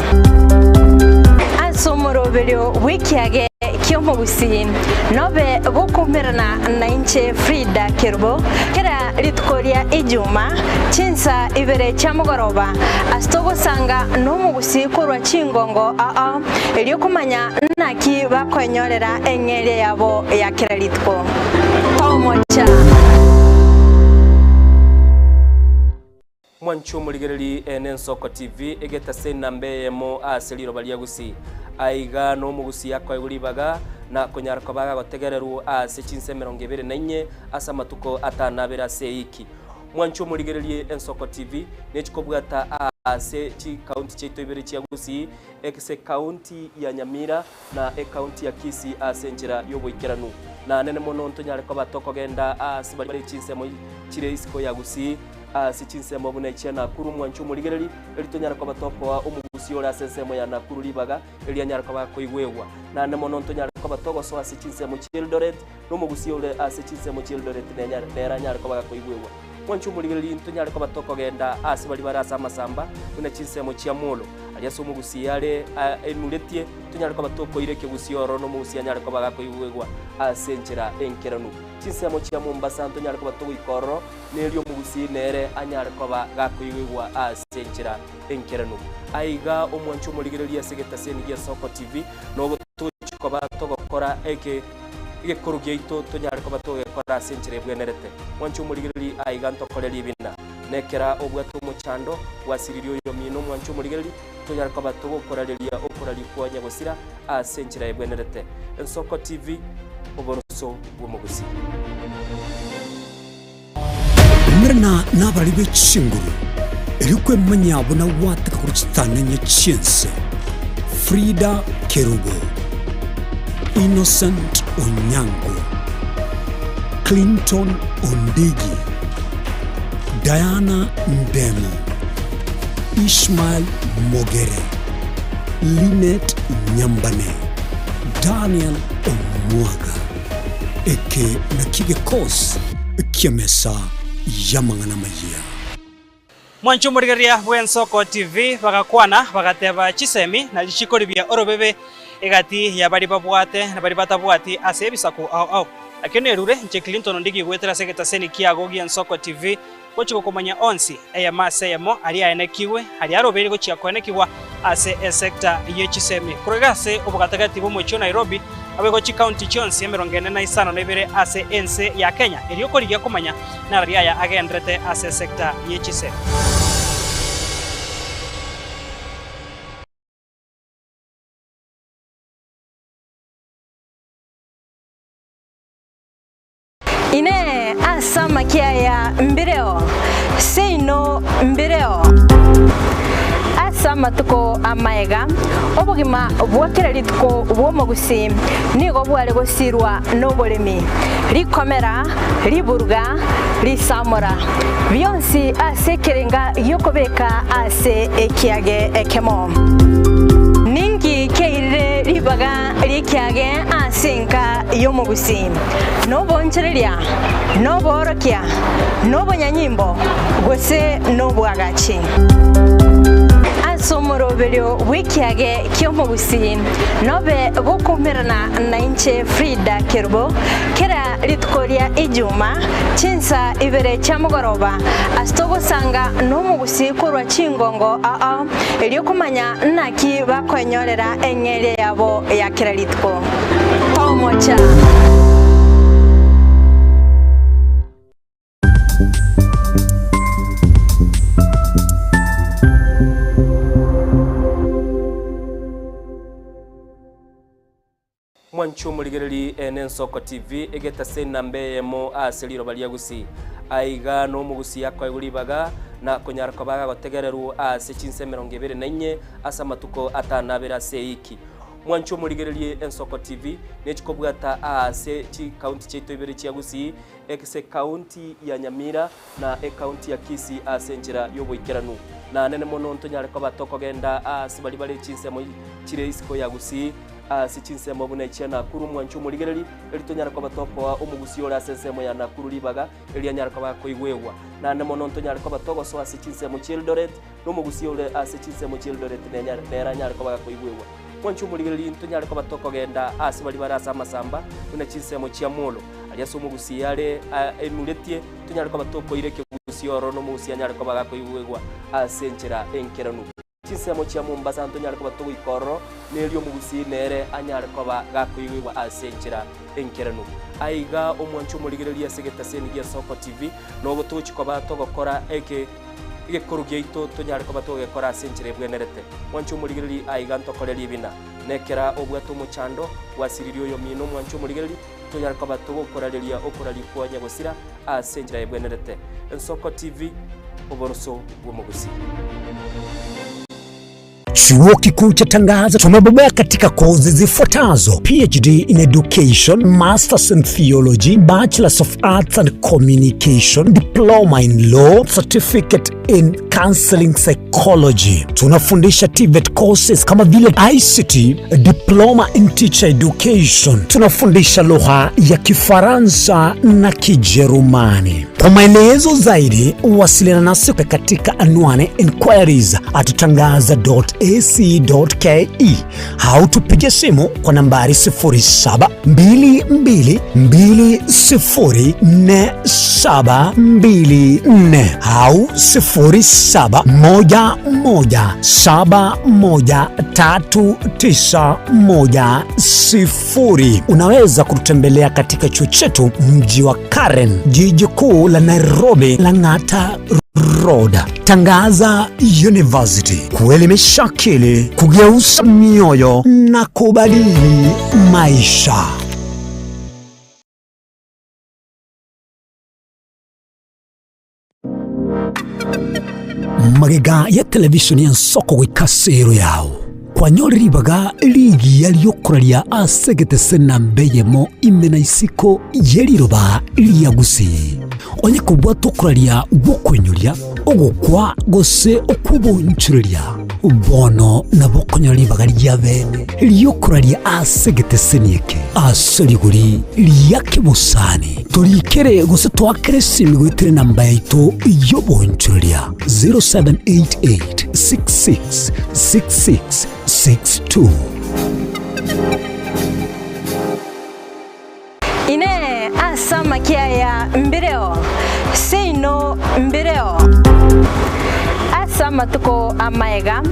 asomoroberio wikiage kyomogusi nobe gokumerana na inche Frida Kerubo kera litkoria ijuma chinsa ibere chamugoroba astogo sanga nomugusi korwa chingongo eliokumanya naki bakonyorera engere yabo ya kera litko tomocha mwanchu muligereri Ensoko TV egeta sena mbeyemo aseliro baliagusi aiga no mugusi yakwa iguribaga na konyarako baga gotegereru ase chinse 24 asa matuko atanabera seiki mwanchu muligereri Ensoko TV nechikobwata ase chi county cheto ibere chiagusi ekse county ya Nyamira na county ya Kisii ase njira yoboikeranu na nene mono ntonyareko batoko genda ase bari chinse mo chire isiko yagusi sichinse mabuna ichia Nakuru mwanchu muligereri elitonyara kwa batoko wa umugusi ora sensemo ya Nakuru libaga elianyara kwa koigwewa na nemono ntonyara kwa batoko so asichinse mu Eldoret no mugusi ora asichinse mu Eldoret nera nyara kwa koigwewa mwanchu muligereri ntonyara kwa batoko genda asibali barasa masamba una chinse mu Chiamolo aliaso mugusi yale enuletie tonyara kwa batoko ireke gusi oro no mugusi anyara kwa koigwewa asenchera enkeranu chinse mu Mombasa ntonyara kwa batoko ikoro nelio mugusi nere anyara kwa gakoigwa asenchera enkeranu aiga omwanchu muligereri asegeta senigia Soko TV no tuchikoba togokora eke igekuru ito tonyara kwa batoko ekora asenchera bwenerete mwanchu muligereri aiga ntokoreri bina nekera obwato muchando wasiririo yo mino mwanchu muligereri tonyara kwa batoko korareria okorari kwa nyagosira asenchera bwenerete Ensoko TV oboroso bwomugusi Mrna nabali bechinguru Erikwe manyabo na wataka kuchitana nyechiense. Frida Kerubo, Innocent Onyango, Clinton Ondigi, Diana Ndemo, Ishmael Mogere, Linet Nyambane, Daniel Omwaga, eke na kigekos kiamesa yamangana mayia. Mwanchu murigeria Bwensoko TV bakakwana bakateba chisemi na lichikori bya orobebe egati ya bari babwate na bari batabwati ase bisaku au lakini erure nche Clinton Ondigi gwetera seketa seni kiago Bwensoko TV kochiko komanya onsi eya maseyemo ali aenekiwe ali arobere gochia koenekiwa ase sector yechisemi kuregase obukatagati bo mocho Nairobi abegochi county chonsi emerongene na isano nebere ase ense ya Kenya elioko ligia komanya na riaya agendrete ase sector yechisemi. Ine asama kiaya mbireo seino mbireo asama tuko amaega obugima bwakira lituko bwomogusi nigo bwale gosirwa nobolemi likomera liburuga lisamora byonsi asekerenga yokobeka ase ekiage ekemo ningi keire libaga likiage asenka yomogusi nobonchereria noborokia nobonyanyimbo gose nobwagachi asomorobelio wikiage kyomogusi nobe gokumerana na inche Frida Kerubo kera litkoria ijuma chinsa ibere chamugoroba astogo sanga nomugusi kurwa chingongo eliokumanya naki bakwenyorera engere yabo ya kera litko tomocha. Mwanchu muligereri Ensoko TV egeta sena mbeyemo aseliro baliagusi aiga no mugusi yakwa iguribaga na konyarako baga gotegereru ase chinse 24 asa matuko atanabera seiki. Mwanchu muligereri Ensoko TV nechikobwata ase chi county cheto ibere chiagusi ekse county ya Nyamira na county ya Kisii ase njira yoboikeranu na nene mono ntonyarako batoko genda ase bali bali chinse mo chire isiko yagusi sichinse mabuna ichana kuru Mwanchu muligereri elitonyara kwa batoko wa omugusi ora sensemo ya nakuru libaga elianyara kwa koigwewa na nemono ntonyara kwa batoko so asichinse mu Childoret no mugusi ora asichinse mu Childoret nera nyara kwa koigwewa Mwanchu muligereri ntonyara kwa batoko genda asibali barasa masamba kuna chinse mu Chiamolo aliaso mugusi yale emuletie tonyara kwa batoko ireke mugusi oro no mugusi anyara kwa koigwewa asenchera enkeranu chisemo chia Mombasa Antonio alikoba to ikoro nelio mugusi nere anyare koba gakuyiwa asenchira enkeranu aiga omwanchu muligereria segeta seni ya Soko TV no gotochi koba to gokora ege korugeito tonyare koba to gekora asenchire bwenerete mwanchu muligereri aiga ntokoreri bina nekera obwato muchando wasiririo yo mino mwanchu muligereri tonyare koba to gokorareria okorari kwanya gosira asenchira bwenerete Soko TV oboroso bwomugusi. Chuo Kikuu cha Tangaza tumebobea katika kozi zifuatazo: PhD in Education, Masters in Theology, Bachelors of Arts and Communication, Diploma in Law, Certificate in Counseling Psychology. Tunafundisha TVET courses kama vile ICT, Diploma in Teacher Education. Tunafundisha lugha ya Kifaransa na Kijerumani. Kwa maelezo zaidi, wasiliana nasi katika anwani inquiries@tangaza.ac.ke au tupige simu kwa nambari 0722204724 au 0711713910. Unaweza kututembelea katika chuo chetu mji wa Karen, jiji kuu la Nairobi, Lang'ata Road. Tangaza University, kuelimisha akili, kugeuza mioyo na kubadili maisha. magega ya televishoni ya nsoko gwikasero yao kwanyoriribaga ligi yaliokuraria asegete sena mbeyemo imena isiko yeliroba liagusi onye kubwa tokuraria bokwenyoria ogukwa gose okubonchuria bono na bokonyoribaga lya bene liokuraria asegete senieke asoliguri liyake busani tolikere gose twakere simigwitire namba yaito yobonchuria 0788 666662 ine asama kiaya mbireo seino mbireo asama tuko amaega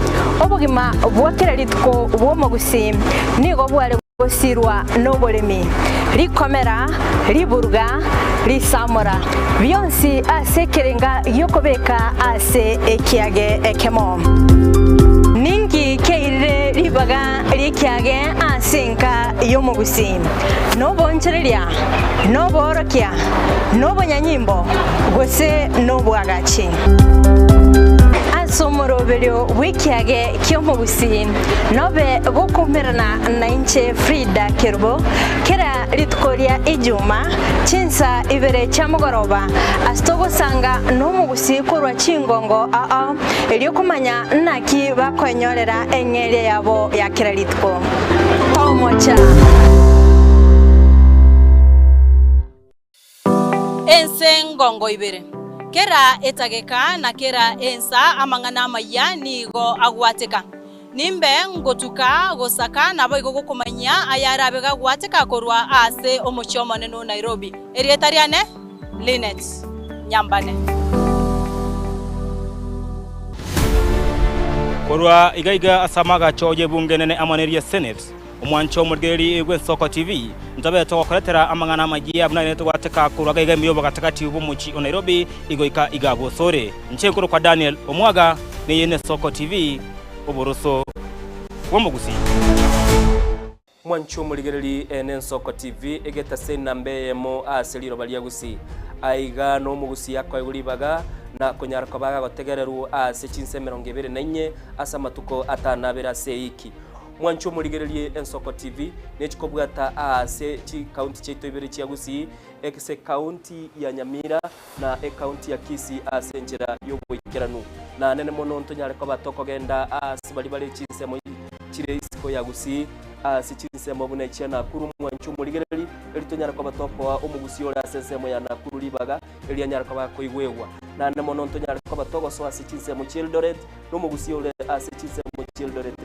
obugima bwakira lituko bwomogusi nigo bwale gusirwa n'oburimi rikomera riburga risamura byonsi asekerenga yokobeka ase ekiage ekemo ningi keire ribaga rikiage asenka yomugusi nobonchereria noborokia nobonyanyimbo gose nobwagachi asomoroberio wikiage kyomugusi nobe bokumerana na inche Frida Kerubo kera litukoria ijuma chinsa ibere chamugoroba astogo sanga nomugusi kurwa chingongo eliokumanya naki bakonyorera engere yabo ya kera lituko tomocha ensengongo ibere kera etageka na kera ensa amangana maya nigo agwateka nimbe ngotuka gosaka nabo igo gukumanya ayarabega gwateka korwa ase omuchomo neno Nairobi erietariane Linet Nyambane korwa igaiga asamaga choje bunge nene amaneria Senate omwancho murgeri gwensoko TV ntabe tokoretera amangana magia buna twateka kurwa igaiga miyobo katakati ubumuchi Nairobi igoika igabo sore nchenkuru kwa Daniel Omwaga ni yene Soko TV oboroso womugusi mwancho muligereri ene Soko TV egeta sena mbeyemo aseliro baliagusi aiga no mugusi yakwa iguribaga na kunyara kwabaga gotegereru ase chinse 24 asa matuko atanabera seiki mwancho muligereri ene Soko TV nechikobwata ase chi county cheto ibere chiagusi ekse county ya Nyamira na county ya Kisii ase njira yobuikiranu na nene mono ntonyare kwa batoko genda asibali bali chinsemo chire isiko ya gusi ase chinsemo bune chana kuru mwancho muligereri elitonyara kwa batoko wa omugusi ora asensemo ya nakuru libaga elianyara kwa bakoigwewa na nene mono ntonyare kwa batoko so ase chinsemo Childoret no mugusi ora ase chinsemo Childoret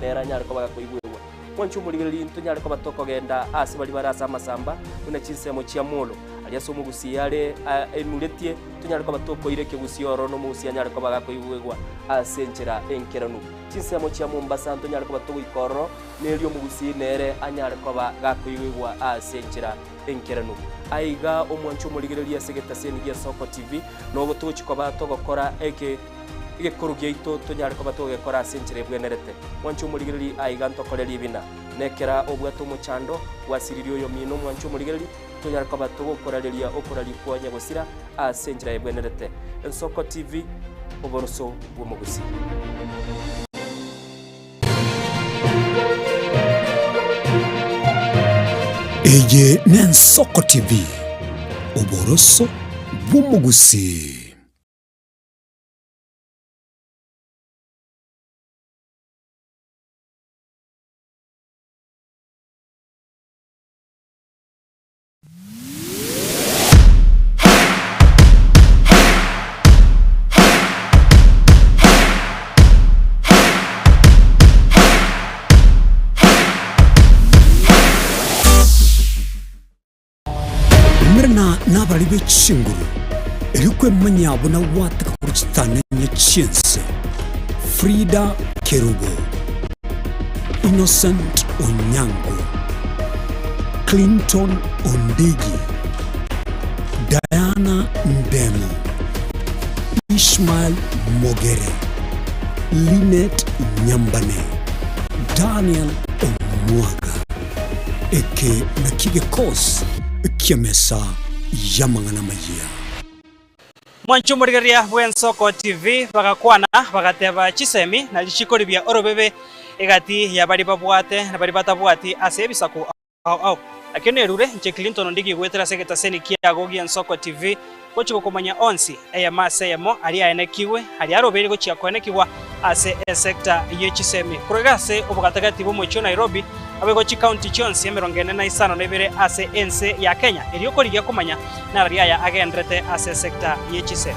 nera nyara kwa bakoigwewa mwancho muligereri ntonyare kwa batoko genda asibali barasa masamba bune chinsemo chia molo aliaso mugusi yale enuletie tunyare kwa batoko ireke gusioro no mugusi anyare kwa bagako igwegwa asenjera enkeranu chinsemo chia Mombasa tunyare kwa batoko ikoro nelio mugusi nere anyare kwa bagako igwegwa asenjera enkeranu aiga omwancho muligereria segeta senigia Soko TV no gotochi kwa batoko kora ige korugeito tunyare kwa batoko kora asenjera bwenerete mwancho muligereri aiga ntokoreri bina nekera obwato muchando wasiririo yo mino mwancho muligereri tunyara kwa batogo koraleria okorali kwa nyagosira asenjira ebwenerete Soko TV oboroso bwomugusi Eje ne Soko TV oboroso bwomugusi nabali b'ekinguru erikwemanya abona wateka kurukitana nyecyense Frida Kerubo, Innocent Onyango, Clinton Ondigi, Diana Mbemo, Ishmael Mogere, Linet Nyambane, Daniel Omwaga, eke nakige kos kiamesa yamangana majia Mwanchumurigeria Bwensoko TV bagakwana bagateba chisemi na lichikori bya orobebe egati ya bari babwate na bari batabwati ase bisaku au akene rure nche Clinton ndigi gwetera segeta seni kiago Bwensoko TV gochiko kumanya onsi eya maseyemo ali aenekiwe ali arobere gochia konekiwa ase sector yechisemi kuregase obugatagati bo mocho Nairobi abegochi county chonsi emerongene na isano nebere ase ense ya Kenya elioko ligia kumanya na ria ya agendrete ase sector yechisemi.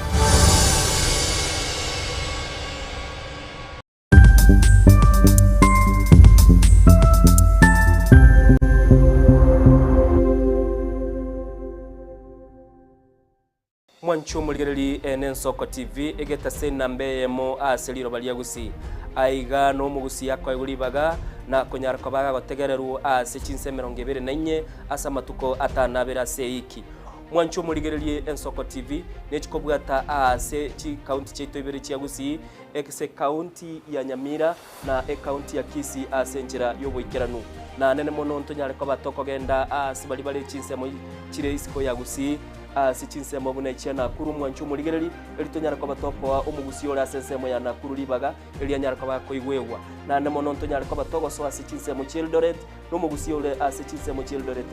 Mwanchumurigereri Bwensoko TV egeta sena mbeyemo aseliro balia gusi aiga no mugusi yakwa iguribaga na konyarako baga gotegererwo ase chinse 24 asa matuko atanabera seiki. Mwanchumurigereri Bwensoko TV nechikobwata ase chi county cheto ibere chia gusi ekse county ya Nyamira na county ya Kisii ase njira yoboikeranu na nene mono ntonyareko batoko genda ase bali bali chinse mo chire isiko ya gusi sichinse mabuna ichana kuru Mwanchumurigereri elitonyara kwa batoko wa umugusi ora sensemo ya nakuru libaga elianyara kwa koigwewa na nemono ntonyara kwa batoko so asichinse mu Childoret no mugusi ora asichinse mu Childoret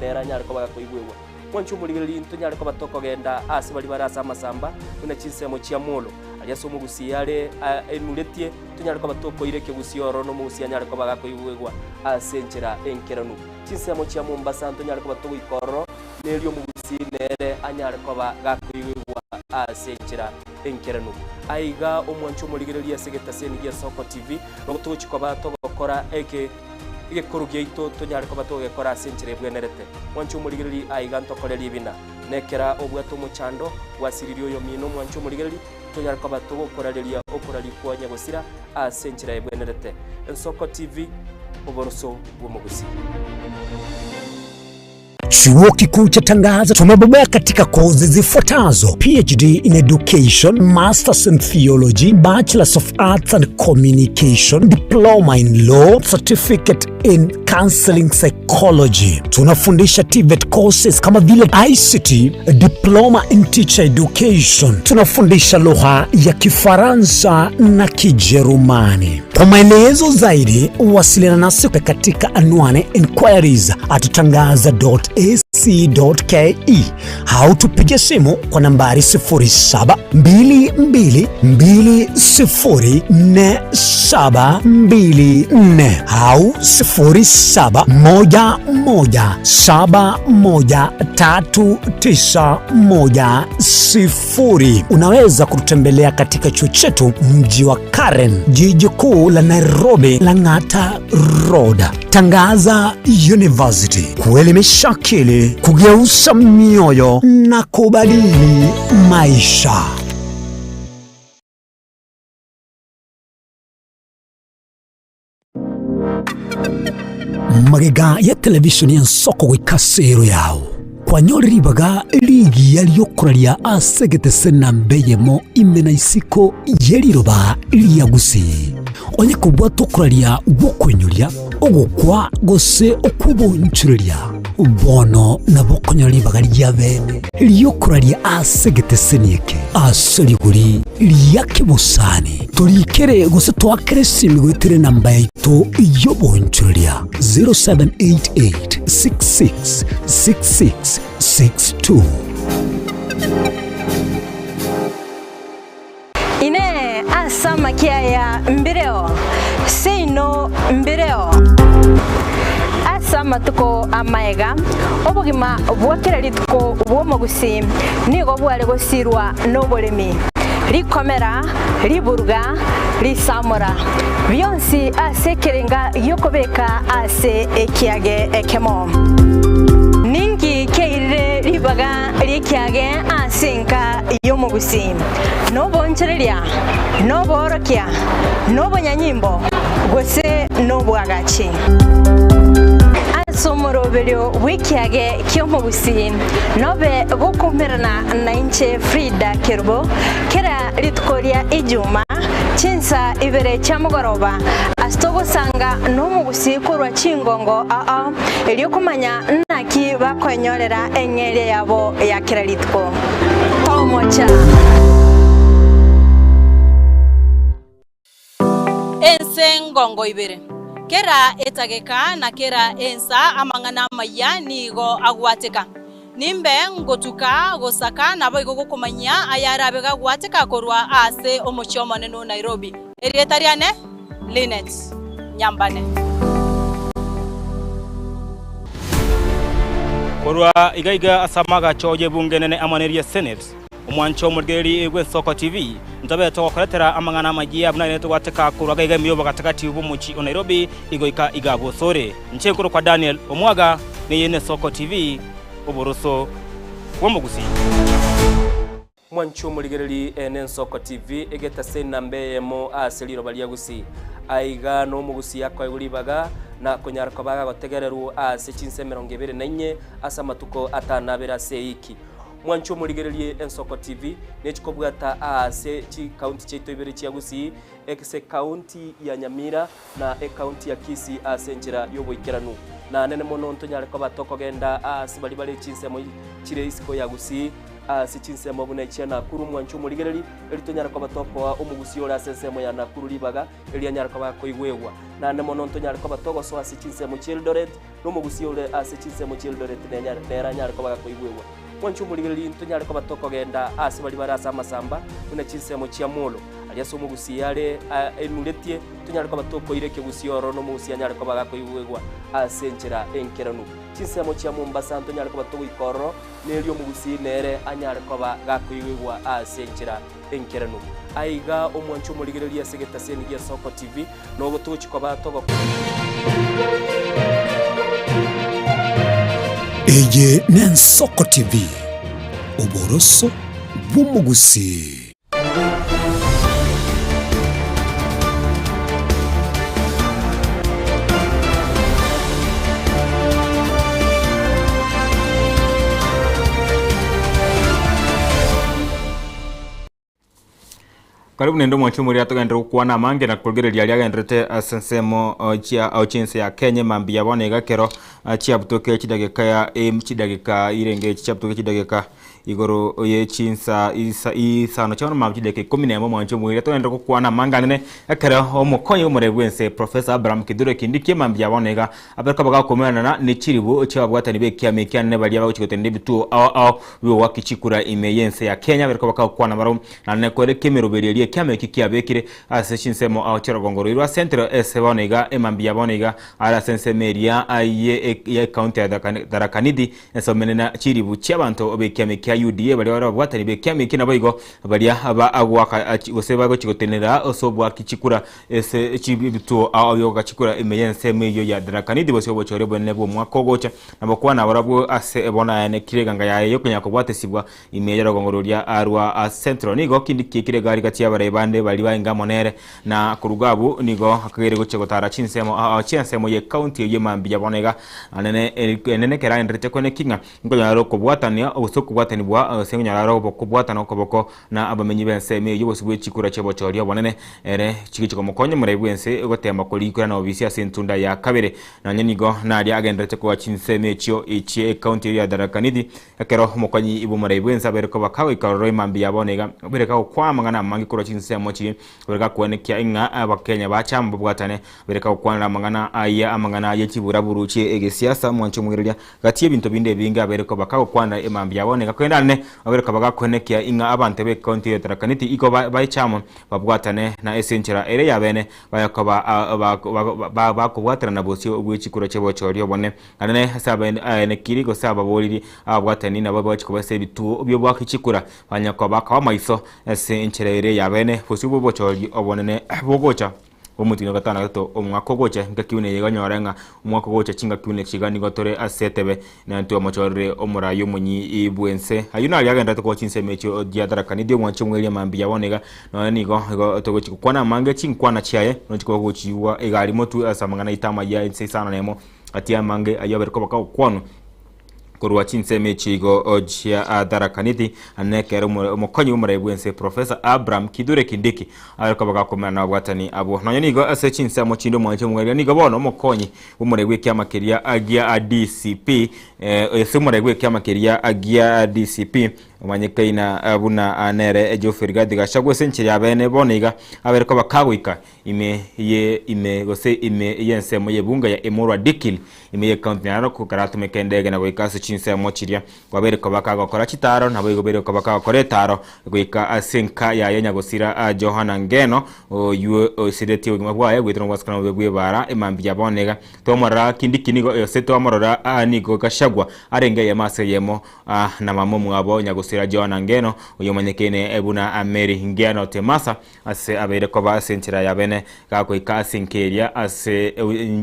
neranyara kwa koigwewa. Mwanchumurigereri ntonyara kwa batoko genda asibali barasa masamba kuna chinse mu Chiamolo aliaso mugusi yale enuletie tonyara kwa batoko ireke gusi oro no mugusi anyara kwa koigwewa asenchera enkeranu chinse mu Chiamombasa ntonyara kwa batoko ikoro nelio nere anyare koba gakuigwa asenchira enkerano aiga Mwanchumurigereri asegeta seni Bwensoko TV no tuchikoba togokora eke kurugia ito tonyare koba togekora asenchire bwenerete. Mwanchumurigereri aiga ntokoreri bina nekera obwato muchando wasiririo yo mino Mwanchumurigereri tonyare koba togokorareria okorari kwanya gusira asenchire bwenerete. Bwensoko TV oboroso bwomugusi. Chuo Kikuu cha Tangaza tumebobea katika kozi zifuatazo: PhD in Education, Masters in Theology, Bachelors of Arts and Communication, Diploma in Law, Certificate in Counseling Psychology. Tunafundisha TVET courses kama vile ICT, Diploma in Teacher Education. Tunafundisha lugha ya Kifaransa na Kijerumani. Kwa maelezo zaidi, wasiliana nasi katika anwani inquiries@tangaza.ac.ke au tupige simu kwa nambari 0722204724 au 0711713910. Unaweza kututembelea katika chuo chetu mji wa Karen, jiji kuu la Nairobi, Lang'ata Road. Tangaza University, kuelimisha akili, kugeuza mioyo na kubadili maisha. Magega ya televisheni ya Bwensoko gwikasero yao kwa nyori baga ligi yaliyokuraria asegete sena mbeyemo imena isiko yeliroba liyagusi onye kubwa tokuraria gukwenyuria ogukwa gose okubonchuria bono na bokonyori baga lya bene liyokuraria asegete senieke asoliguri liyakibusani tulikere gose twakere simigwitire namba yaito yobonchuria 0788666662. Ine asama kiaya mbireo seino mbireo asama tuko amaega obugima bwakira lituko bwomugusi nigo bwale gosirwa nobolemi rikomera riburga risamura byonsi asekerenga yokobeka ase ekiage ekemo ningi keire ribaga rikiage asenka yomugusi nobonchereria noborokia nobonyanyimbo gose nobwagachi somoroberio wikiage kyomugusi nobe gukumirana na inche Frida Kirbo kera litukoria ijuma chinsa ibere chamugoroba astogo sanga nomugusi kurwa chingongo eliokumanya naki bakonyorera engere yabo ya kera lituko omocha. Ensengongo ibere. Kera etageka na kera ensa amangana maya nigo agwateka. Nimbe ngotuka gosaka nabo igokumanya ayarabe gagwateka korwa ase omochomo neno Nairobi. Erietariane Linet Nyambane. Korwa igaiga asamaga choje bunge nene amaneria Senate. Omwancho murgeri egwe Soko TV ntabe to koletera amangana magia buna to wateka kurwaga iga miyoba katakati ubumuchi o Nairobi igoika igabo sore nchenkuru kwa Daniel Omwaga ni yene Soko TV oboroso womugusi Mwancho murigereri enen Soko TV egeta sena mbeyemo aseliro baliagusi aiga no mugusi yakwa iguribaga na konyarako baga gotegereru ase chinse 24 asa matuko atanabera seiki Mwancho murigererie Ensoko TV nechikobwata ase chi county cheto ibere chiagusi ekse county ya Nyamira na county ya Kisii ase njira yoboikeranu na nene mono ntonyare ko batoko genda ase bali bali chinse mo chire isiko yagusi ase chinse mo buna chiana kuru Mwancho murigereri elitonyare ko batoko omugusi ora ase mo ya nakuru libaga elianyare ko bakoigwewa na nene mono ntonyare ko batoko so ase chinse mo Childoret no mugusi ore ase chinse mo Childoret nenyare ko bakoigwewa Mwancho murigereri ntonyare ko batoko genda ase bali barasa masamba una chinsemo chia molo aliaso mugusi yale enuletie tonyare ko batoko ireke gusioro no mugusi anyare ko bagako iwegwa ase nchera enkeranu chinsemo chia Mombasa ntonyare ko batoko ikoro nelio mugusi nere anyare ko bagako iwegwa ase nchera enkeranu aiga omwancho murigereri asegeta seni ya Soko TV no gotuchi ko batoko Eye Nensoko TV oboroso bumugusi. Karibu nendo Mwancho muri atogenda kuona mange na kugereria yagendrete asensemo chia au chinse ya Kenya mambia bone gakero chia butoke chidageka ya chidageka irenge chia butoke chidageka igoro ye chinsa isa no chono mabjideke 10 Mwancho muri atogenda kuona manga nene akera omukonyo murebwense Professor Abraham Kidure Kindiki mambia bone ga aberka baga komana na ne chiribu chia bwatani be kia mekia ne bali aba chigotende bitu au wi wakichikura imeyense ya Kenya aberka baga kuona maro na ne kwere kemeroberi kiame kikia bekire ase chinsemo au chirogongoro irwa centro esebonega emambia bonega ala sensemeria aye ya county ya Darakanidi esomenena chiribu chiabanto obekiame kia UDA bali wara bwatani bekiame kina boigo bali aba agwaka oseba go chigotenera osobwa kichikura ese chibitu au yoga chikura emeyense meyo ya Darakanidi bose obochorebo nebo mwakogocha nabokwa na barabo ase ebona ene kireganga yaye yokunya ko bwatesibwa imeyero gongoro lya arwa centro nigo kindiki kiregari katia bande bali bainga monere na kurugabu nigo akagere goche gotara chinsemo ye county ye mambia bonega anene kera ndrete kone kinga ngonyaro ko bwatania obusoku bwatani bwa senyaro ko bwatana ko boko na abamenyi bense me yo bosubwe chikura chebo chorio bonene ere chikiko mukonye murebwense gotemba kolikura na obisi asentunda ya kabere na nyenigo na ali agendrete ko chinseme chio ichi county ya Darakanidi akero mukonyi ibu murebwense abereko bakawe karoi mambia bonega bereka kwa mangana mangi kuro chinse mochi bereka kuone kia inga abakenya bachambo bwatane bereka kwanira mangana aya amangana yechibura buruchi egesiasa Mwancho mwireria gatie bintu binde binga bereka bakako kwana emambia boneka kwenda ne bereka bakakuone kia inga abante be county ya Darakanidi iko baichamo babwatane na essential ere yabene bayakoba bakubwatana na bosi obwechikuro chebo chorio bone anene sabe ne kirigo saba boliri abwatani na baba chikoba sebitu obyo bwakichikura banyakoba kwa maiso essential yabene fusibo bochori obonene bogocha omutino gatana gato omwako gocha ngakiune yeganyorenga omwako gocha chinga kiune chigani gotore asetebe nanto mochore omurayo munyi ibwense ayuna yagenda to chinse mecho Darakanidi Mwancho mweli mambia bonega no nigo to kwana mange chinkwana chiaye no chiko gochiwa egali motu asamangana itama ya inse sana nemo atia mange ayoberko baka kwano korwa chinseme chigo ojia Darakanidi anekere mukonyi umurebwense Professor Abraham Kidure Kindiki ariko bagakomana na bwatani abo nonyenigo ase chinsemo chindo Mwancho mweli nigo bono mukonyi umurebwe kyamakeria agia DCP ese umurebwe kyamakeria agia DCP manyikaina abuna anere Geoffrey Rigathi Gachagua senchiri abene boniga abereko bakagoika ime gose ime yensemo yebunga ya Emuru Adikil ime county Narok karatu mekendege na goika sechinse mochiria kwabereko bakagokora chitaro nabo igobereko bakagokora etaro goika asenka ya yenya gosira Johana Ngeno yu sideti ugima bwaye gwitano waskana begwe bara emambia bonega tomara kindikinigo yoseto amorora nigo Gachagua arenge yemase yemo na mamomu abo nyagosira Johana Ngeno uyo manyekene ebuna Ameri Ngeno Temasa ase abereko basenchira yabene gakoika asinkeria ase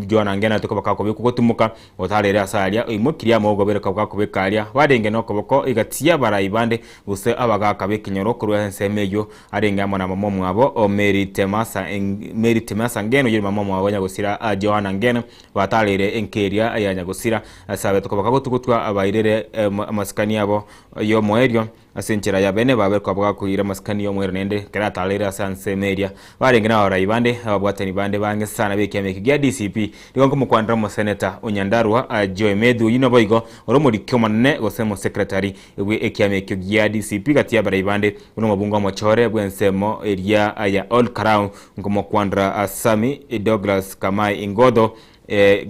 Johana Ngeno tuko bakako kutumuka otarere asalia imukiria mogo bereko bakubekaria barenge no koboko igatia barayibande use abagaka bekinyoro kurwa nsemeyo arenge amona mamomu abo o Mary Temasa Ngeno yiri mamomu abo nyagosira Johana Ngeno batarere enkeria ayanyagosira asabe tuko bakako tukutwa abairere maskani abo yo moerio asenchira ya bene baberko bwakuira maskani yo mwerende kera talera sanse media barengena barayibande abwatani bande bange sana bekeme kigia DCP ligongo mukwandra mo senator Onyandarwa Joe Medu yino boigo oromuri kyomanne gosemo secretary ebwe ekiame kigia DCP gatia barayibande uno mabungo mochore bwensemo area ya All Crown ngomo kwandra Asami Douglas Kamai Ingodo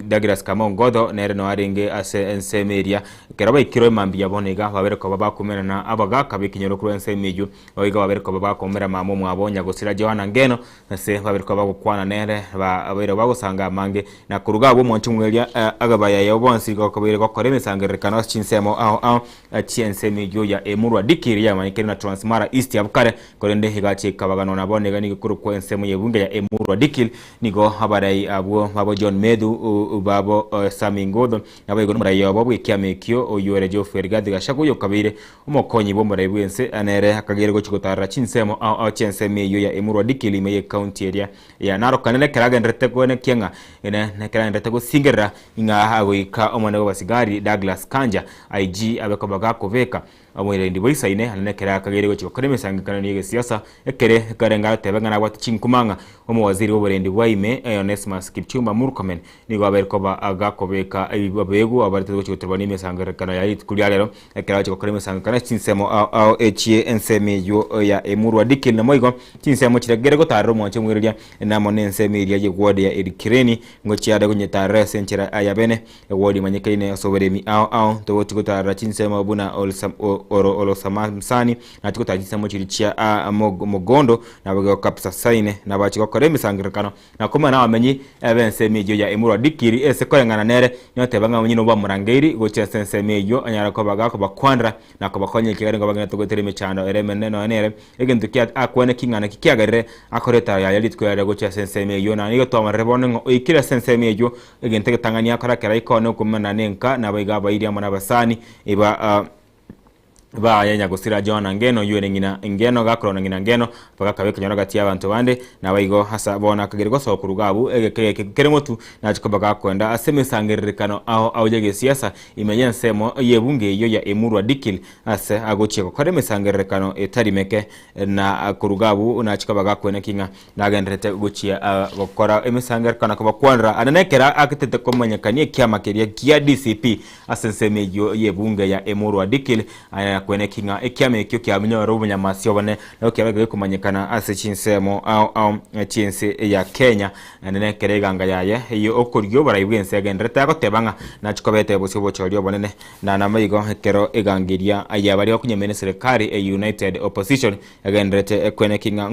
Douglas Kamau Ngodo nere no aringe ase ensemeria keraba ikiro mambia bonega babereko babakumena na abagaka bikinyoro kuru ensemeju oiga babereko babakomera mamo mwabonya gosira Johana Ngeno ase babereko bagukwana nere babere bagusanga mange na kuruga abo monchi mweria agabaya yobonsi gokobere gokoreme sangerekano chinsemo au chiensemeju ya Emuru Adikil ya manikeri na Transmara East abukare korende higachi kabagano na bonega ni kuru ko ensemo yebunga ya Emuru Adikil nigo habarai abo John Medu ubabo Sami Ngodo nabo murayo babo ikiamekyo oyore Geoffrey Rigathi Gachagua yokabire umukonyi bo murayi bwense anere akagerego chikotara chinsemo au chinseme yo ya Emuru Adikil ime county area ya Narok kanene keraga ndrete kwene kenga ene nekera ndrete go singera inga hagoika omone basigari Douglas Kanja IG abekobaga koveka amwere ndi boisaine anekera akagerego chikokoreme sangikana niye siasa ekere karenga tebanga watu chinkumanga waziri w'uburendi bwaime Onesmus Kipchumba Murkomen nigo aberkoba agakobeka ibabegu abaritezo chikoterwa nime sangerekana ya kulia lero ekera chikokoreme sangikana chinsemo au enseme yo ya Emuru Adikil na moigo chinsemo chiragerego taro mwanche mwiria na monenseme iria ye ward ya Edikireni ngochiade kunyetara senchira ayabene ward manyekaine soberemi au to chikotara chinsemo buna Olosamsani na chikotajisemo chirichia Mogondo na bagyo kapsa saine na bachikokoreme sangerekana na kuma na amenyi ebensemejo ya Emuru Adikil ese korengana nere nyote banga munyino ba murangeiri gocha sensemejo anyara ko bagako bakwandra na ko bakonye kigare ngo bagana togotere mechando eremene no nere egentu kya akwene kingana kikiagarre akoreta ya yalitko ya gocha sensemejo na nigo to amarrebone ngo ikira sensemejo egente tangania karakera ikone kumana nenka na baiga bairi amana basani iba ba yenya gusira Johana Ngeno yuene ngina Ngeno gakrona ngina Ngeno paka kabeka nyora gati abantu bande na bayigo hasa bona kagerego so kurugabu keremotu na chikobaga kwenda aseme sangerekano au jege siasa imenye nsemo yebunge yo ya Emuru Adikil ase agochie ko kare mesangerekano etarimeke na kurugabu na chikobaga kwena kinga na gendrete gochia gokora emesangerekano ko kwandra ananekera akitete komanyakanie kiama keria kia DCP asenseme yo yebunge ya Emuru Adikil kwene kinga ekiame kyo kya mnyoro bunyamasyo bane no kyabage kumanyekana ase chinsemo au chinse ya Kenya nene kereganga yaye iyo okuryo barayibwense agendrete akotebanga na chikobete bosyo bochoryo bonene na namayigo kero egangiria ayabari okunyemene serikali e United Opposition agendrete kwene kinga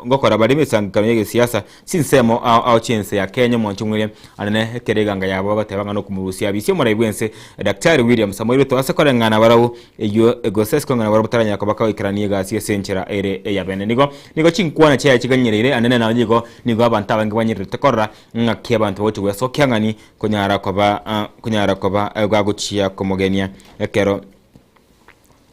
ngokora bari misangano yege siasa chinsemo au chinse ya Kenya monchumwire anene kereganga yabo batebanga no kumurusia bisyo murayibwense Dr. William Samuel to asekorengana barau iyo egosesko ngana barabutaranya kabaka ikiraniye gasi senchera ere yabene nigo chinkwana cya kiganyerere anene na nigo abantu abangi banyerere tekora ngakie abantu bote weso kyangani kunyara koba gwaguchia komogenia ekero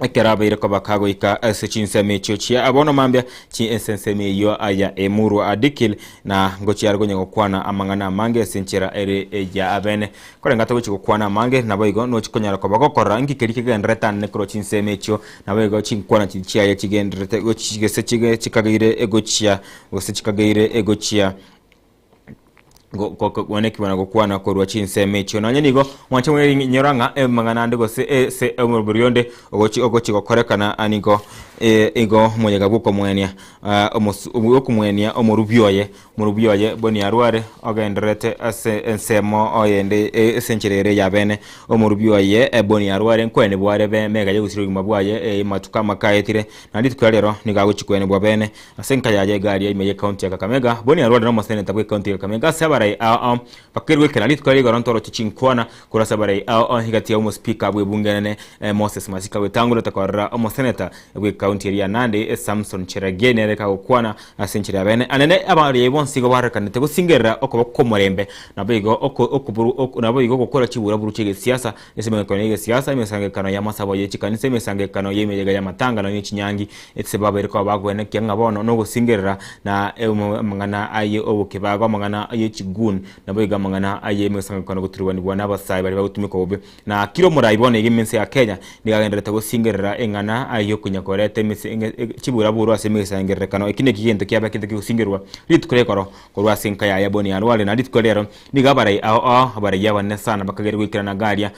ekerabaire ko bakago ika sechinse chochia abono mambya chi essence yo aya Emuru Adikil na ngochi yargo nyengo kwana amangana mange senchera ere ya abene korenga to kwana mange na boigo no chikonyara ko bakokora ngikerike gendretan ne kro chinse mecho na boigo chinkwana chichia ya chigendrete go chigese chikagire egochia go se chikagire egochia gone kibana gukwana korwa chinse mecho na nyenigo mwanche mwe nyoranga mangana ndego se omuburionde ogochi gokorekana anigo ego moyega guko mwenia okumwenia omurubyoye boni arware ogenderete ase ensemo oyende esencherere yabene omurubyoye boni arware nkwene bware be mega yegusiro mabwaye matuka makaetire na nditkwalero nigaguchikwene bwabene asenka yaje gari imeye county ya Kakamega boni arware no seneta bwe county ya Kakamega sabarai pakirwe kana nditkwalero gorantoro chichinkwana kura sabarai higati ya speaker bwe bungene Moses Masika wetangula takwara seneta bwe county ya Nandi Samson Cheragene reka gukwana asenchira bene anene abari yebonsigo barakanete gusingerera okokomorembe nabigo nabigo gukora kibura buruchege siasa esemekano siasa imesangekano ya masabo yechikanise imesangekano yemeyega ya matangano y'Kinyangi etsebaba eriko bagwene kyanga bono no gusingerera na mangana aye obukebago mangana aye chigun nabiga mangana aye imesangekano guturwani bwana abasayi bari bagutumika obe na kiro murayibone igimense ya Kenya nigagendera gusingerera engana ayo kunyakorete chibura buru asemesangere kano ikine kigendo kyaba kintu kigusingerwa litkurekoro korwa sinka ya boni arwale na litkolero nigabarai abari yabanne sana bakagere wikirana garia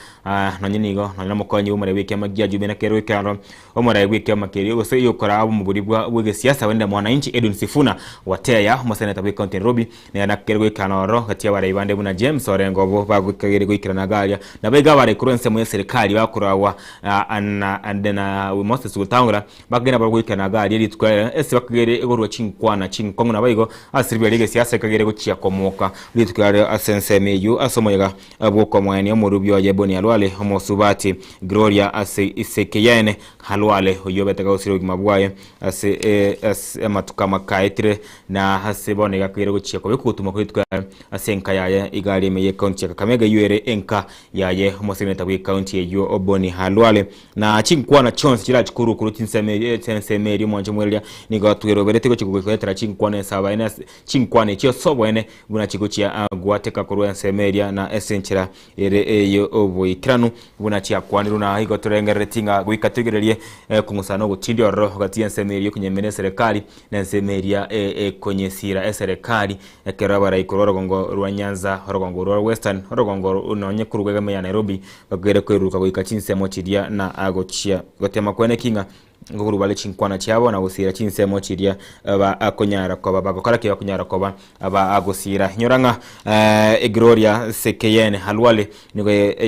nanyinigo nanamukonyi umure wike magiya jubena kero wikaro umure wike makeri ose yokora abo muburibwa wege siasa wenda mwananchi Edwin Sifuna wateya museneta bwe county Nairobi ne anakero wikanoro kati abari bande buna James Orengo bo bagukagere wikirana garia na bega bare kurense mu serikali bakurawa andena we Moses Gutangura bagena barwikana gari litkwera ese bakagere egorwa chinkwangu na bayigo asiribya lege siasa kagere guciya komoka litkwera asense meyu asomoyega abwo mwani omurubyo ya boni alwale omosubati Gloria ase isekeyene halwale oyobetega usiro mabwaye ase matuka makaitire na hasebone gakagere guciya ko bikutuma ko litkwera asenka yaye igari meye county ya Kakamega yuere enka yaye omoseneta bwe county eyo oboni halwale na chinkwana chonse kira chikuru kuru tinsemeri mwanje mwelia nigatwero berete ko chikukwetera chinkwane saba ene chinkwane cyo sobwene buna chikuchia gwateka kurwa nsemeria na essenchera ere eyo oboikranu buna chia kwaniru na higo turengeretinga gwikategererie kumusano gutindio ro gati nsemeria kunyemene serikali na nsemeria konyesira serikali ekerabara ikororo gongo rwa Nyanza rogongo rwa Western rogongo unonye kurugega ya Nairobi bagere kweruka gwikachinse mochiria na agochia gotema kwene kinga nguru bale chinkwana cyabo na gusira chinsemo chiria aba akonyara ko bagokora kiba kunyara ko aba agusira nyoranga Gloria Sekeyene halwale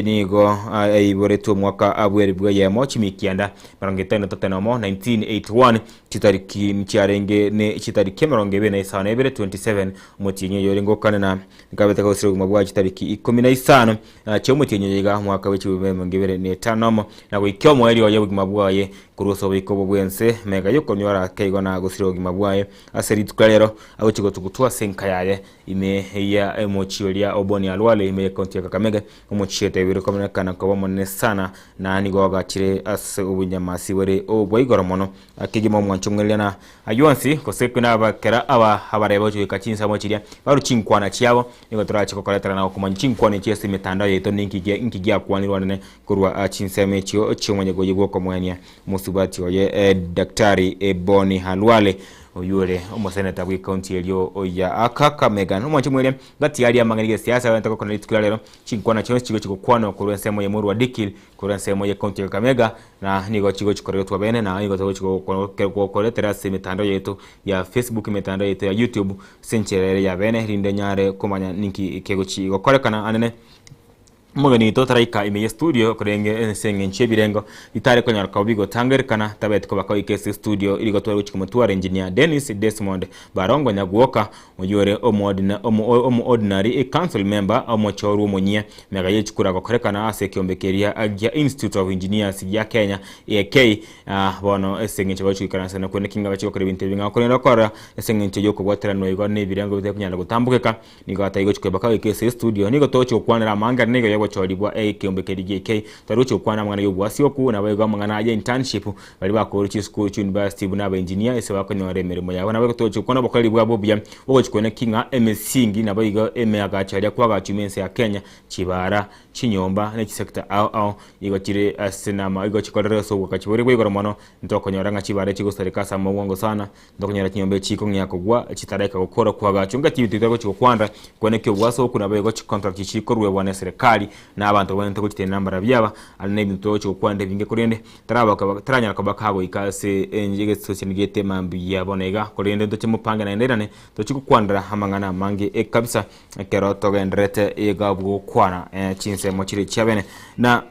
nigo iboretu mwaka abweri bwe yemo chimikianda 1981 chitariki mchiarenge ne chitariki meronge na isana ebere 27 mutinye yorengo kana ngabeta ko siro mabwa chitariki 15 cyo mutinye yiga mwaka w'ikibwe ngibere ne tanamo na gukyo mo eri oye bugimabwa ye kuruso bikobo bwense mega yuko nyora kaigo na gusiro gimabwaye aseri tukalero abo chigo tukutwa senka yaye ime ya emochiolia oboni alwale ime county ya Kakamega omochiete biro komenekana ko bomone sana na nigo gachire as ubunyamasi were obwoigoro mono akigimo mwanchumwelena ayonsi kosekuna abakera aba habarebo cyo kachinsa mochiria baru chinkwana chiabo nigo turache ko koletera na okumanyi chinkwana chiese mitandao yeto ninkigia kwanirwa ne kurwa chinsa mechio chimwenye goyibwo komwenia musubati oye daktari Boni Halwale oyure omoseneta bwe county elio oya Kakamega nomwachimwele gati yali amangirige siasa wentako kona litukira lero chinkwana chonse chigo chikukwana ku nsemo ye muru wa Dikil ku nsemo ye county ya Kakamega na nigo chigo chikorero twabene na nigo chigo koletera semitando yetu ya Facebook mitando yetu ya YouTube sencherere ya bene rinde nyare kumanya ninki ikego chigo korekana anene Mogani to taraika ime studio kurenge senge nchebirengo itare konyar kabigo tangerkana tabet ko bakao ikese studio iligo twari uchikumotuwa engineer Dennis Desmond Barongo nyaguoka mujore omo ordinary council member omo choru monyia mega yechukura korekana ase kiombekeria agia Institute of Engineers ya Kenya AK bono senge nchebacho chikana sana kwene kinga bachiko kore bintu binga kore ndakora senge nchejo ko bwatera no igo ne birengo bite kunyana gutambukeka nigo ataigo chikwe bakao ikese studio nigo tocho kwanira manga nigo go choribwa kiombe KDK tarucho kwana mwana yo bwasi oku na bego mwana ya internship bali bakora chi school university buna ba engineer ese bakonyore mirimo yabo na bego tocho kwana bakali bwa bobia ogo chikone kinga MSC na bego aga charia kwa gachumense ya Kenya chibara chinyomba ne chisekta au igo chire asinama igo chikorere so wakachibore bwe goromono ndokonyora nga chibare chiko serikasa mwango sana ndokonyora chinyombe chiko nyako gwa chitareka gukora kwa gachunga tibitego chiko kwanda kone kyo bwaso kuna bego contract chiko ruwe bwana serikali na abantu bwente kuchite nambara byaba alne bintu chiko kwanda binge kurende taranya kabaka hago ikase enjege sosinigete mambi yabonega kurende ndo chimupanga na enderane to chiko kwanda hamangana mange kabisa kero togendrete igabwo kwana chinse mochiri chabene na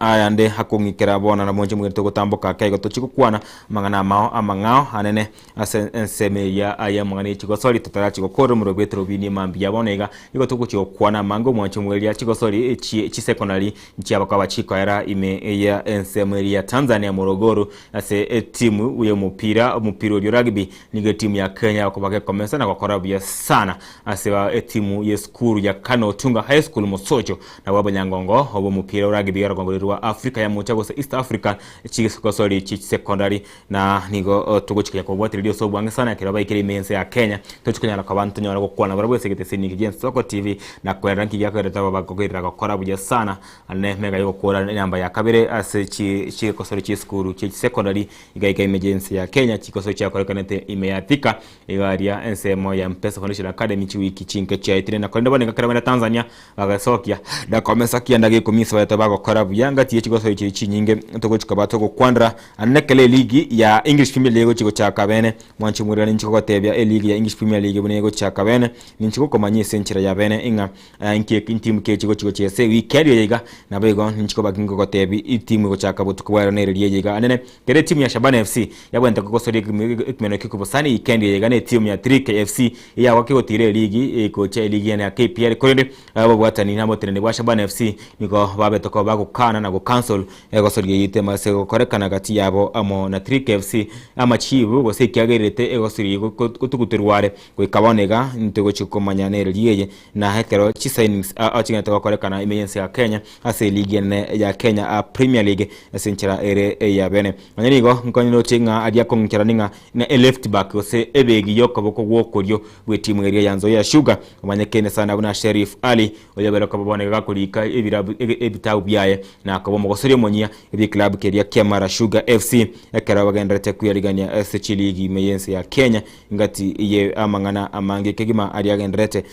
ayande hakungikera bona na monje mwito gutambuka kaigo tochiko kwana mangana mao amangao anene asenseme ya aya mangani chiko sori tutara chiko koro murobetro bini mambi yabonega igo tukuchiko kwana mango mwancho mweli chiko sori chi secondary nchi abakaba chiko era ime ya enseme ya Tanzania Morogoro ase timu uye mupira uri rugby nige timu ya Kenya kubake komensa na kokora bya sana ase wa timu ya skuru ya Kano Tunga High School Mosocho na wabo nyangongo obo mupira rugby rwa Afrika ya muchago sa East Africa chikosori chi secondary na nigo tugochikya ko bwati radio so bwange sana kiraba ikiri mense ya Kenya tochikanya kwa bantu nyora ko kwana barabwe segete sini kijen Soko TV na kwa ranki ya kwera taba bakogera ko kora buje sana ane mega yo kora namba ya kabere ase chi kosori chi skuru chi secondary igaika emergency ya Kenya chikosori cha kwa kanete imeyatika igaria ensemo ya Mpesa Foundation Academy chi wiki chinke cha itine na kwenda bane kakara Tanzania bagasokia da komesa kiandage komisa ya tabako kora buyanga tiye chigoso chi nyinge togo chikabato ko kwandra anekele ligi ya English Premier League chigo cha kabene mwanchi murani nchiko kotebya ligi ya English Premier League bunego cha kabene ninchiko komanye senchira ya bene inga inke team ke chigo chese weekend yega na bego ninchiko bakingo kotebi team ko cha kabutu kwa ne yega anene kere team ya Shabana FC yabwenta ko sori kimeno kikubosani weekend yega ne team ya 3K FC ya wakiko tire ligi ko cha ligi ya KPL korende abo bwatani nabo trende bwa Shabana FC niko babe toko bako kana na go cancel ego sori yite mase go korekana gati yabo amo na 3K FC ama chibu go se kyagerete ego sori go kutukutirware go ikabonega ntego chikomanya ne liye na hetero chi signings achinga to korekana emergency ya Kenya ase ligi ya Kenya Premier League esenchira ere ya bene anyirigo nkonyo chinga adia kongkira ninga na left back go se ebegi yokoboko wokoryo we timu area yanzo ya Sugar omanyekene sana buna Sheriff Ali oyebera ko babonega kulika ebitabu byaye na akabo mugosori monyia ebi club keria Kiamara Sugar FC ekara bagendrete kuyarigania SC League imeyense ya Kenya ngati iye amangana amange kegima ari agendrete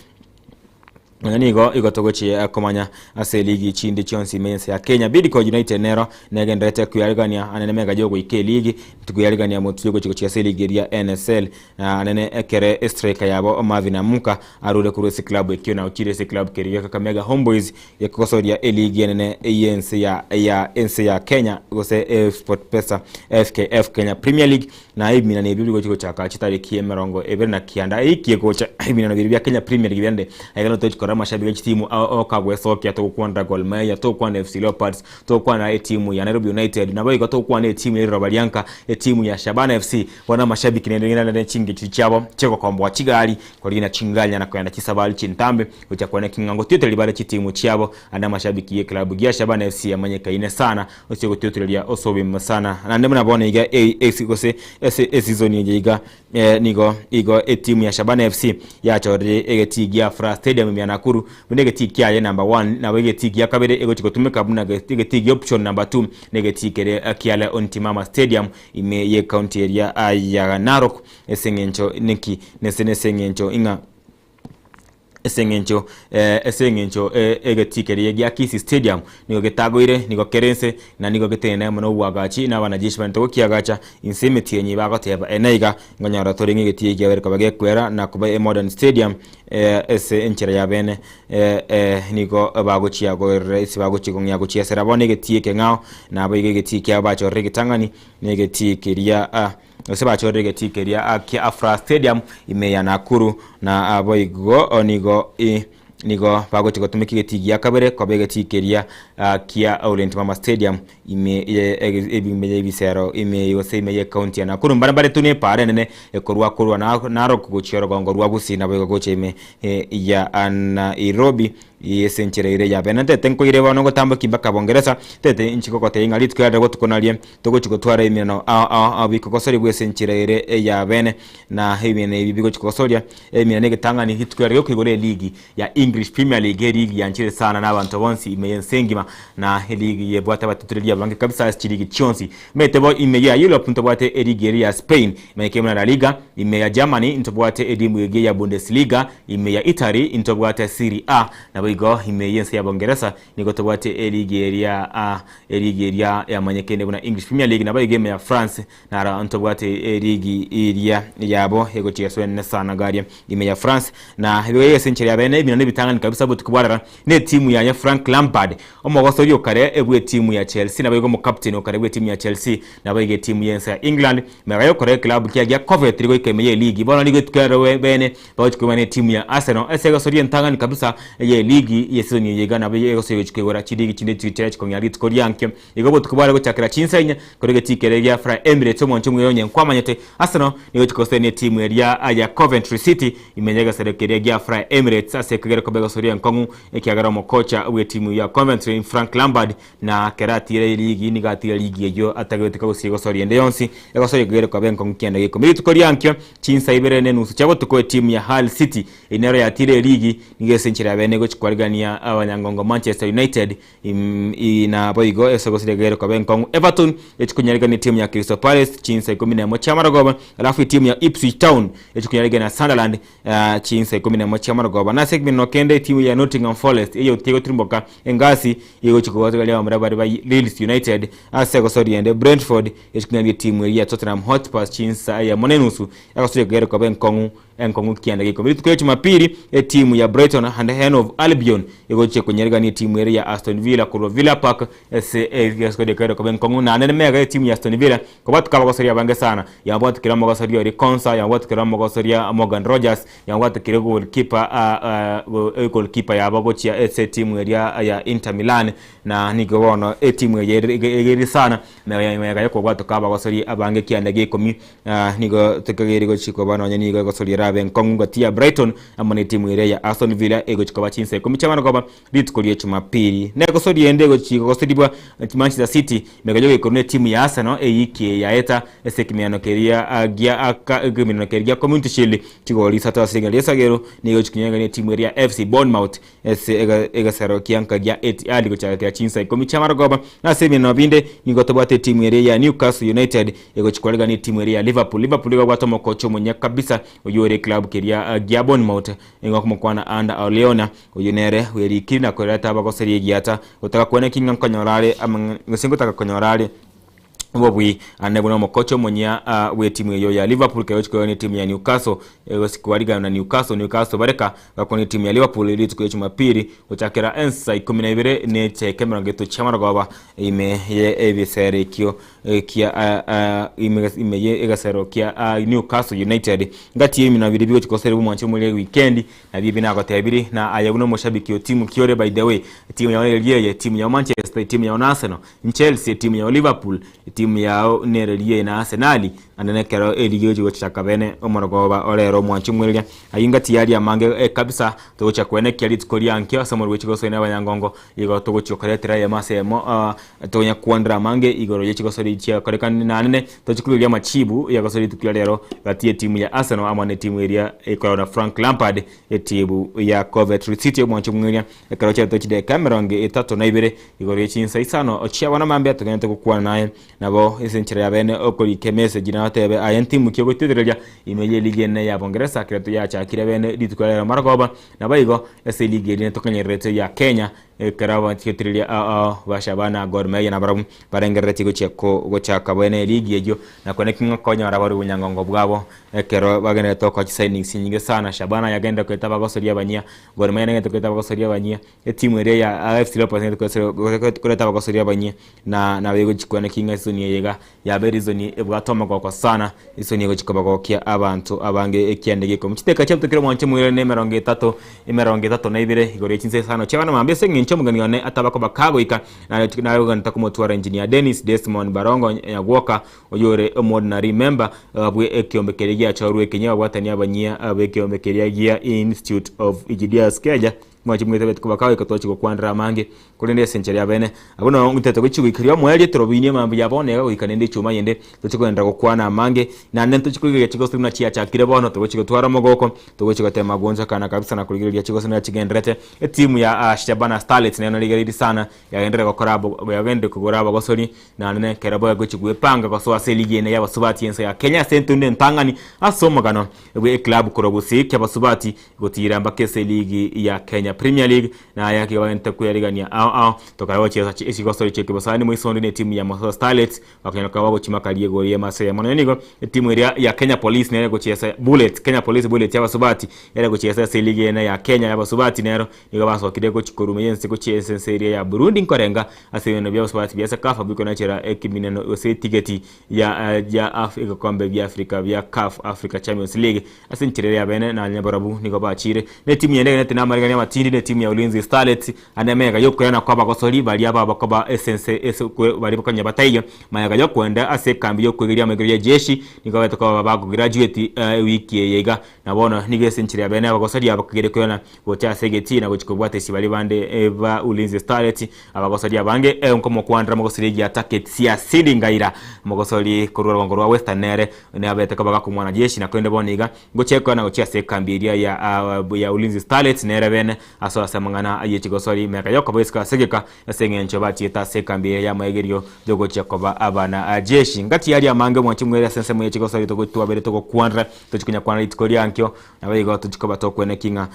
nigo igotogochi akomanya ase ligi chindi chonsi mense ya Kenya Bidco United nero negendrete kuyarigania anemega jogo ike ligi tukuyarigania motugo chiko ase ligi ya NSL anene ekere striker yabo Marvin Amuka arude kuresi club ekio na uchire se club keria Kakamega Homeboys yakosoria ligi nene yense ya NC ya Kenya gose Sport Pesa FKF Kenya Premier League na hivi mina ne bibigo chiko chaka chitari kiemerongo eberna kianda iki kocha mina na bibia Kenya Premier League bende ayalo to mashabiki timu okagwe sokia to kwanda Gor Mahia to kwanda FC Leopards to kwanda timu ya Nairobi United na bayo to kwanda timu ya Rabalianka timu ya Shabana FC wana mashabiki nendengana chingi chichabo cheko kombo chigali kolina chinganya na kwenda kisabali chintambe ucha kwana kingango tete libale timu chiabo ana mashabiki ya klabu ya Shabana FC amanyeka ine sana usigo tete ya osobe sana na ndemna bona iga gose season yiga nigo timu ya Shabana FC ya chore egetigia Fra Stadium ya Nakuru bunegeti ya number 1 na wegeti ya kabere ego chikotumeka buna gegeti option number 2 negeti kere Kiala Ontimama Stadium ime ye county area ya Narok esengencho niki nesenencho inga esengencho egetikeri ya Kisi Stadium nigo getagoire nigo kerense na nigo getene muno wagachi na banajeshi banto kiagacha insemeti yenye bagoteba enaiga ngonyara toringe getiye ya berka bage kwera na kuba modern stadium ese enchira ya bene nigo bagochi ya gore isi bagochi gonya gochi esera bone getiye kengao na abige getiye ya bacho regitangani negetikiria Oseba chorege tikeria Afra Stadium ime ya Nakuru na aboigo onigo nigo bagochi gotumiki getigi yakabere kobegeti keria kia Orient Mama Stadium ime bisero ime yose ime county na kuru mbare tune pare nene korwa na ro kugochiro gongo rwa busi na bego goche ime ya Nairobi yesenchere ire ya benate tenko ire wano gotamba kimbaka bongereza tete inchiko kote ingalit kwada gotukonalie togochiko twara ime no abiko kosori bwesenchere ire ya bene na hime ne bibigo chikosoria ime ne getanga ni hitkwere yokigore ligi ya English Premier League ligi ya nchire sana na abantu bonsi ime yensengima na ligi ye bwata batutulia bange kabisa chiligi chionsi metebo ime ya Europe ntobwate ligi ya Spain ime kemna la Liga ime ya Germany ntobwate edimu ya Bundesliga ime ya Italy ntobwate Serie A na bigo ime yense ya Bongereza niko tobwate ligi ya manyekende kuna English Premier League na bigo game ya France na ra ntobwate ligi yabo yego chiaswene sana garia ime ya France na bigo century ya bene ibinane bitangani kabisa butukubara ne timu ya Frank Lampard omogosori okare ebwe timu ya Chelsea na bigo mu captain okare ebwe timu ya Chelsea na bigo timu yense ya England megayo kore club kia Coventry go ikemeye ligi bona ligo tukare bene bawo timu ya Arsenal esega sori ntangani kabisa ye ligi yesoni yegana bigo sori chikegora chidigi chinde twitch ko nyari tukori yankyo igobo tukubara go chakira chinsenya korege tikere ya Fra Emirates omoncho muyonye kwamanyete Arsenal nigo tukosene timu ya Coventry City imenyega serekere ya Fra Emirates asekegera kobega sori nkongu ekiagara mokocha we timu ya Coventry Frank Lampard na keratire ligi ni gatire ligi yo atagetika gusigo sori ende yonsi ego sori kegera kwa benko mkienda giko miri tukori yankyo chinsa ibere ne nusu chabo tuko timu ya Hull City inero ya tire ligi nige senchira abene go chikwarigania abanyangongo Manchester United ina boigo esego sori kegera kwa benko Everton echikunyariga ni timu ya Crystal Palace chinsa 11 chamaragoba alafu timu ya Ipswich Town echikunyariga na Sunderland chinsa 11 chamaragoba na segment nokende timu ya Nottingham Forest iyo tego trimboka engasi iyo chikuwaza lya murabari ba Leeds United asego sori ende Brentford echikunyariga timu ya Tottenham Hotspur chinsa ya monenusu akasori kegera kwa benko enkongu kianda giko miri tukyo Jumapili timu ya Brighton and Hove Albion igoche kunyerega ni timu ya Aston Villa ku Villa Park yasko de kero ko benkongu na nene mega timu ya Aston Villa ko batu kaba gosoria bange sana ya batu kira mo gosoria Riconsa ya batu kira mo gosoria Morgan Rogers ya batu kira goalkeeper ya bagochia timu ya Inter Milan na nigo wono timu ya sana mega yako batu kaba gosoria abange kianda giko mi nigo tukageri go chiko bana nyani go gosoria benkongu gatia Brighton amane timu ya Aston Villa ego chikoba chinse kumichamana goba litkolie Jumapili neko sodi endego chiko sodibwa Manchester City megajoge kone timu ya Arsenal eyike ya eta esekimiano keria gia Community Shield chiko lisata singa yesagero nigo chikinyanga ni timu ya FC Bournemouth ega sero kianka gia Etihad go chaka chinse kumichamana goba na semi no binde nigo tobate timu ya Newcastle United ego chikolega ni timu ya Liverpool go batomo kocho munya kabisa oyore club keria gia Bournemouth ingo kumukwana anda Oleona oyonere weri kina korata bagoseri giata utaka kuone kinga konyorale ngosingo taka konyorale bobwi anebona mokocho munya we timu yo ya Liverpool kayochiko ni timu ya Newcastle sikwariga na Newcastle bareka bakoni timu ya Liverpool ili tukuye Jumapili utakera ensa 12 ne cheke mrangeto chamaragoba ime ye ebisere kyo kia ime ye egasero kia Newcastle United ngati yemi na biribigo chikosere bumwanche muri weekend na bibi na kotabiri na ayabuno mushabiki yo timu kiore by the way timu ya timu ya Manchester timu ya Arsenal Chelsea timu ya Liverpool timu yao nererie na Arsenal andene kero eligejo gochaka bene omorogoba orero mwanchi mwirya ayinga tiyari amange kabisa to chakwene kyali tukori ankyo samoro wechigoso ina abanyangongo igo to gochokoretera ya masemo to nyakwandra mange igoro yechigosori chia korekani nanene to chikulia machibu ya gosori tukyalero gatie timu ya Arsenal amane timu area ekora Frank Lampard timu ya Coventry City mwanchi mwirya ekaro cha to chide Cameron etato na ibere igoro yechinsa isano ochia wana mambe atugende kukuwa naye nabo esenchira ya bene okori kemese jina tebe ayenti mukyo gotederya imeye ligene ya Bongereza kireto ya cha kirebene ditukolera maragoba nabayigo ese ligene tokanyerete ya Kenya karaba titrilia bashabana Gor Mahia na barabu barengereti gochaka bene ligi yejo na kone kinga konya barabu bunyangongo bwabo kero bagene to coach signing sinyinge sana Shabana yagenda kweta bagosoria banyia Gor Mahia ngenda kweta bagosoria banyia timu ere ya AFC Leopards kweta bagosoria banyia na bego chikwana kinga soni yega ya berizoni ebwatoma kwa sana isoni go chikoba gokia abantu abange ekiandege ko mchiteka cyamtukira mwanche mwire ne 32 na ibire igore chinse sana cyabana mambe sengi ncho muganione atabako bakagoika na rugana takumotwara engineer Dennis Desmond Barongo Nyagwoka oyore ordinary member bwe ekiombekeregia chaurwe Kenya bwatani abanyia abekiombekeregia Institute of Engineers Kenya mwachi mwete betu kubakawe katochi ko kwandra mange kulende sencheri abene abono ngutete ko chigikiriwa mweli trobinie mambo yabone go ikanende chuma yende tochiko ndra ko kwana mange na nento chikugire chiko sina chia chakire bono to chiko twara mogoko to chiko tema gonza kana kabisa na kuligiria chiko sina chigendrete timu ya Shabana Starlets neno ligeri sana yagendera ko korabo yagende kugoraba gosoni na nene kerabo go chigwe panga ko so aseli yene yabasubati yense ya Kenya Sentunde ntangani asomagano bwe club korobusi kyabasubati gotira mbakese ligi ya Kenya Premier League na yake wanta kuyarigania tokarawo cheza chikosori cheke basani mwisondi ne timu ya Maswa Starlets wakenya kawago chimakalie goli ya Masaya monenigo timu ya Kenya Police nere gocheza Bullet Kenya Police Bullet ya basubati nere gocheza ligi ya Kenya ya basubati nero nigo baso kidego chikorume yense gocheza serie ya Burundi nkorenga asebeno bya basubati bya kafa biko na chera ekimineno ose tigeti ya Africa kombe bya Africa bya CAF Africa Champions League asinchirere ya bene na nyabarabu nigo bachire ne timu yende ne tina marigania matindi ne timu ya Ulinzi Starlets anemega yoko yana kwa bagosoli bali aba bakoba essence bali bakanya batayo mayaga yo kwenda ase kambi yo kwegeria megeria jeshi nigo batoka bago graduate wiki yega nabona nige senchiri ya bene bagosoli abakigere kwena gocha segeti na gochikobwate sibali bande ba Ulinzi Starlets abagosoli abange nkomo kwandra mogosoli ya target sia sidi ngaira mogosoli kurura ngorwa Western Nere ne abeteka bagaku mwana jeshi na kwenda boniga gocheka na gocha se kambi ya Ulinzi Starlets nere bene aso asamangana ayechigosori meka yoko boiska segeka yasengencho bachita sekambi ya maegerio jogo chakoba abana jeshi ngati yali amange mwachimwera sense mu yechigosori to gutwa bere to kwandra to chikunya kwana itikori ankyo na bego to chikoba to kwene kinga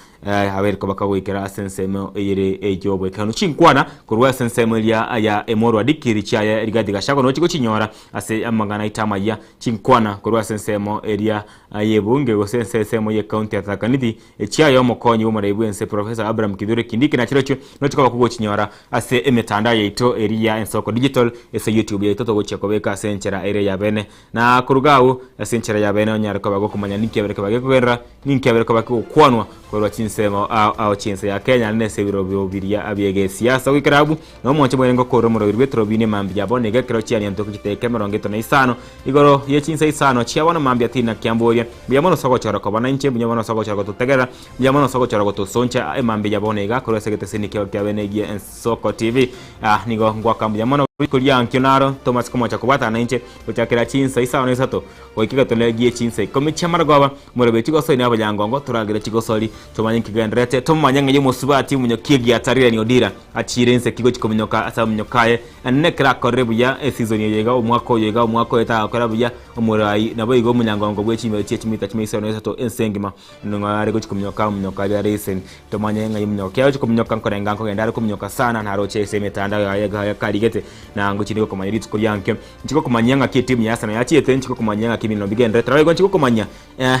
abere ko bakawikera sense mo yere ejobo kanu chinkwana kurwa sense mo ya emoro adikiri cha ya rigadi gashako no chiko chinyora ase amangana itama ya chinkwana kurwa sense mo area yebunge go sense mo ye county atakanidi echayo mokonyi wo maraibuense Professor Abraham Kidure Kindiki na chirocho nochika bakugo chinyora ase emetanda yeito area ensoko digital ese YouTube yeito to gocheko beka senchera area ya bene na kurugao senchera ya bene onyara ko bago kumanya ninki abere ko bagekwerera ninki abere ko bago kwanwa kwa chinsemo au chinse ya Kenya nese biro biya abiege siasa wikarabu no monche mwengo ko romoro birwetro bine mambi ya bone gekero chiani antoku chiteke merongeto na isano igoro ye chinse isano chiabona mambi atina kiamboria biyamono soko chora ko bana inche biyamono soko chora ko totegera biyamono soko chora ko to soncha emambi ya bone ga ko segete sinikyo kya bene gi Ensoko TV nigo ngwaka biyamono kulia ankionaro Thomas komocha kubata na inche utakira chinse isano isato oikiga tolegie chinse komicha margoba murebe chigoso ina abanyangongo turagira chigosori tumanye kigendrete tumanye ngiye musubati munyo kigi atarire ni odira achirense kigo chikominyoka asa munyokaye anekra korebu ya season yega umwako eta korebu ya umurai nabo igo munyangongo bwe chimbe chimita chimisano isato ensengima ngare go chikominyoka munyoka ya resen tumanye ngiye munyoka ya chikominyoka nkorenga ngenda kuminyoka sana na roche semetanda ya karigete na ngo chiriko komanya ritsko yanke chiko komanya ki timu ya sana ya chiete chiko komanya kimi no bigendre trawe chiko komanya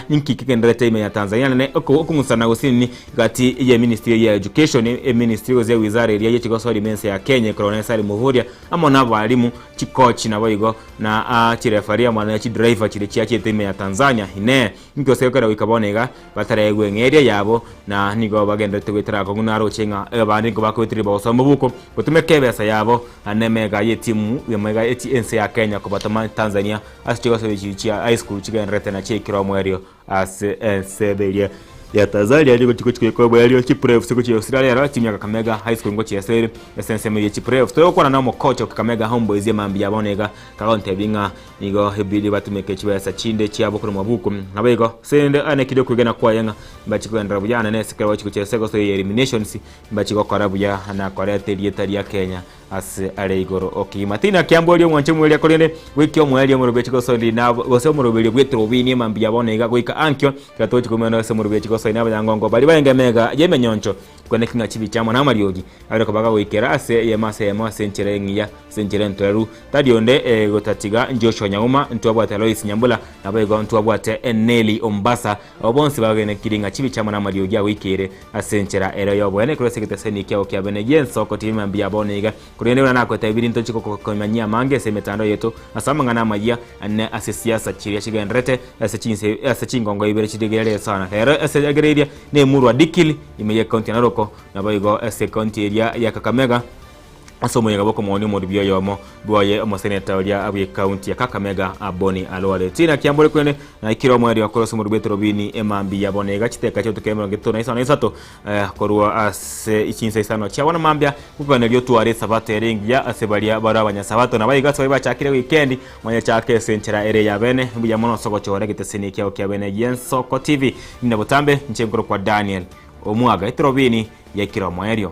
ninki kikendrete ime ya Tanzania ne okumusana gosini gati ya Ministry ya Education Ministry ya Wizara ya Chigosori mense ya Kenya Colonel Muhuria amona balimu chikochi na boigo na chirefaria mwana ya driver chire chiache ime ya Tanzania ine nkyo sekera wikabonega batara yegwe ngere yabo na nigo bagendrete wetara ko naro chenga abandi ko bakwetiri boso mubuko kutumekebesa yabo anemega yetimu yemega ense ya Kenya ko batama Tanzania asichigosori chichia high school chigendrete na chekiro mwerio as sebelia ya Tanzania liko chiko kwa bwalio chipref siko chi Australia ra timu ya Kakamega High School ngo chi esere essence ya chipref to kwa na mo coach Kakamega Homeboys ya mambi yabonega kaunti binga nigo hebili batumeke chiba sa chinde chiabo kuri mabuko nabego sende ane kido kugena kwa yanga mbachiko ndarabu yana ne sekera wachiko chi esego so eliminations mbachiko kwa rabu ya na Korea teri ya Kenya ase ale igoro okima tina kiamborio mwanche mweli akorene wikyo mweli murubechi gosoli na gose murubechi gwetrovini mambia bonega gwika ankyo katochi kumena se murubechi gosoli na bangongo bali bayengemega yeme nyoncho kwene kinga chibi chamo na mariogi abiro kobaga wikera ase yema senchere ngiya senchere ntweru tadionde gotatiga Joshua Nyauma ntwabwate Lois Nyambula nabego ntwabwate Eneli Ombasa obonsi bagene kiringa chibi chamo na mariogi awikere asenchera ero yobo ene kurese kiteseni kyao kya benegien soko timi mbia bonega kurende na kweta ibiri ntochiko komanyia mange se metando yetu asama na maya ane asesiasa chiria shigendrete asechinse asechingongo ibere chidigere sana ero asegereria ne murwa dikili imeye county naroko nabayigo ase county area ya Kakamega asomo yagaboko mwoni modibyo yomo bwaye omoseneta olia abye county ya Kakamega aboni alwale tina kiambole kwene na ikiro mweri wakoroso murubete robini emambi yabonega chiteka cyo tukemero gitona isano isato korwa ase ichinse isano chabona mambya kupana lyo tuare sabato eringia asebalia bara abanyasabato nabayiga so bachakire weekend mwanya chake senchera ere ya bene mbuya mono soko chore giteseni kyao kya bene yen soko TV ndabotambe nchengoro kwa Daniel omwaga itrobini ya ikiro mwerio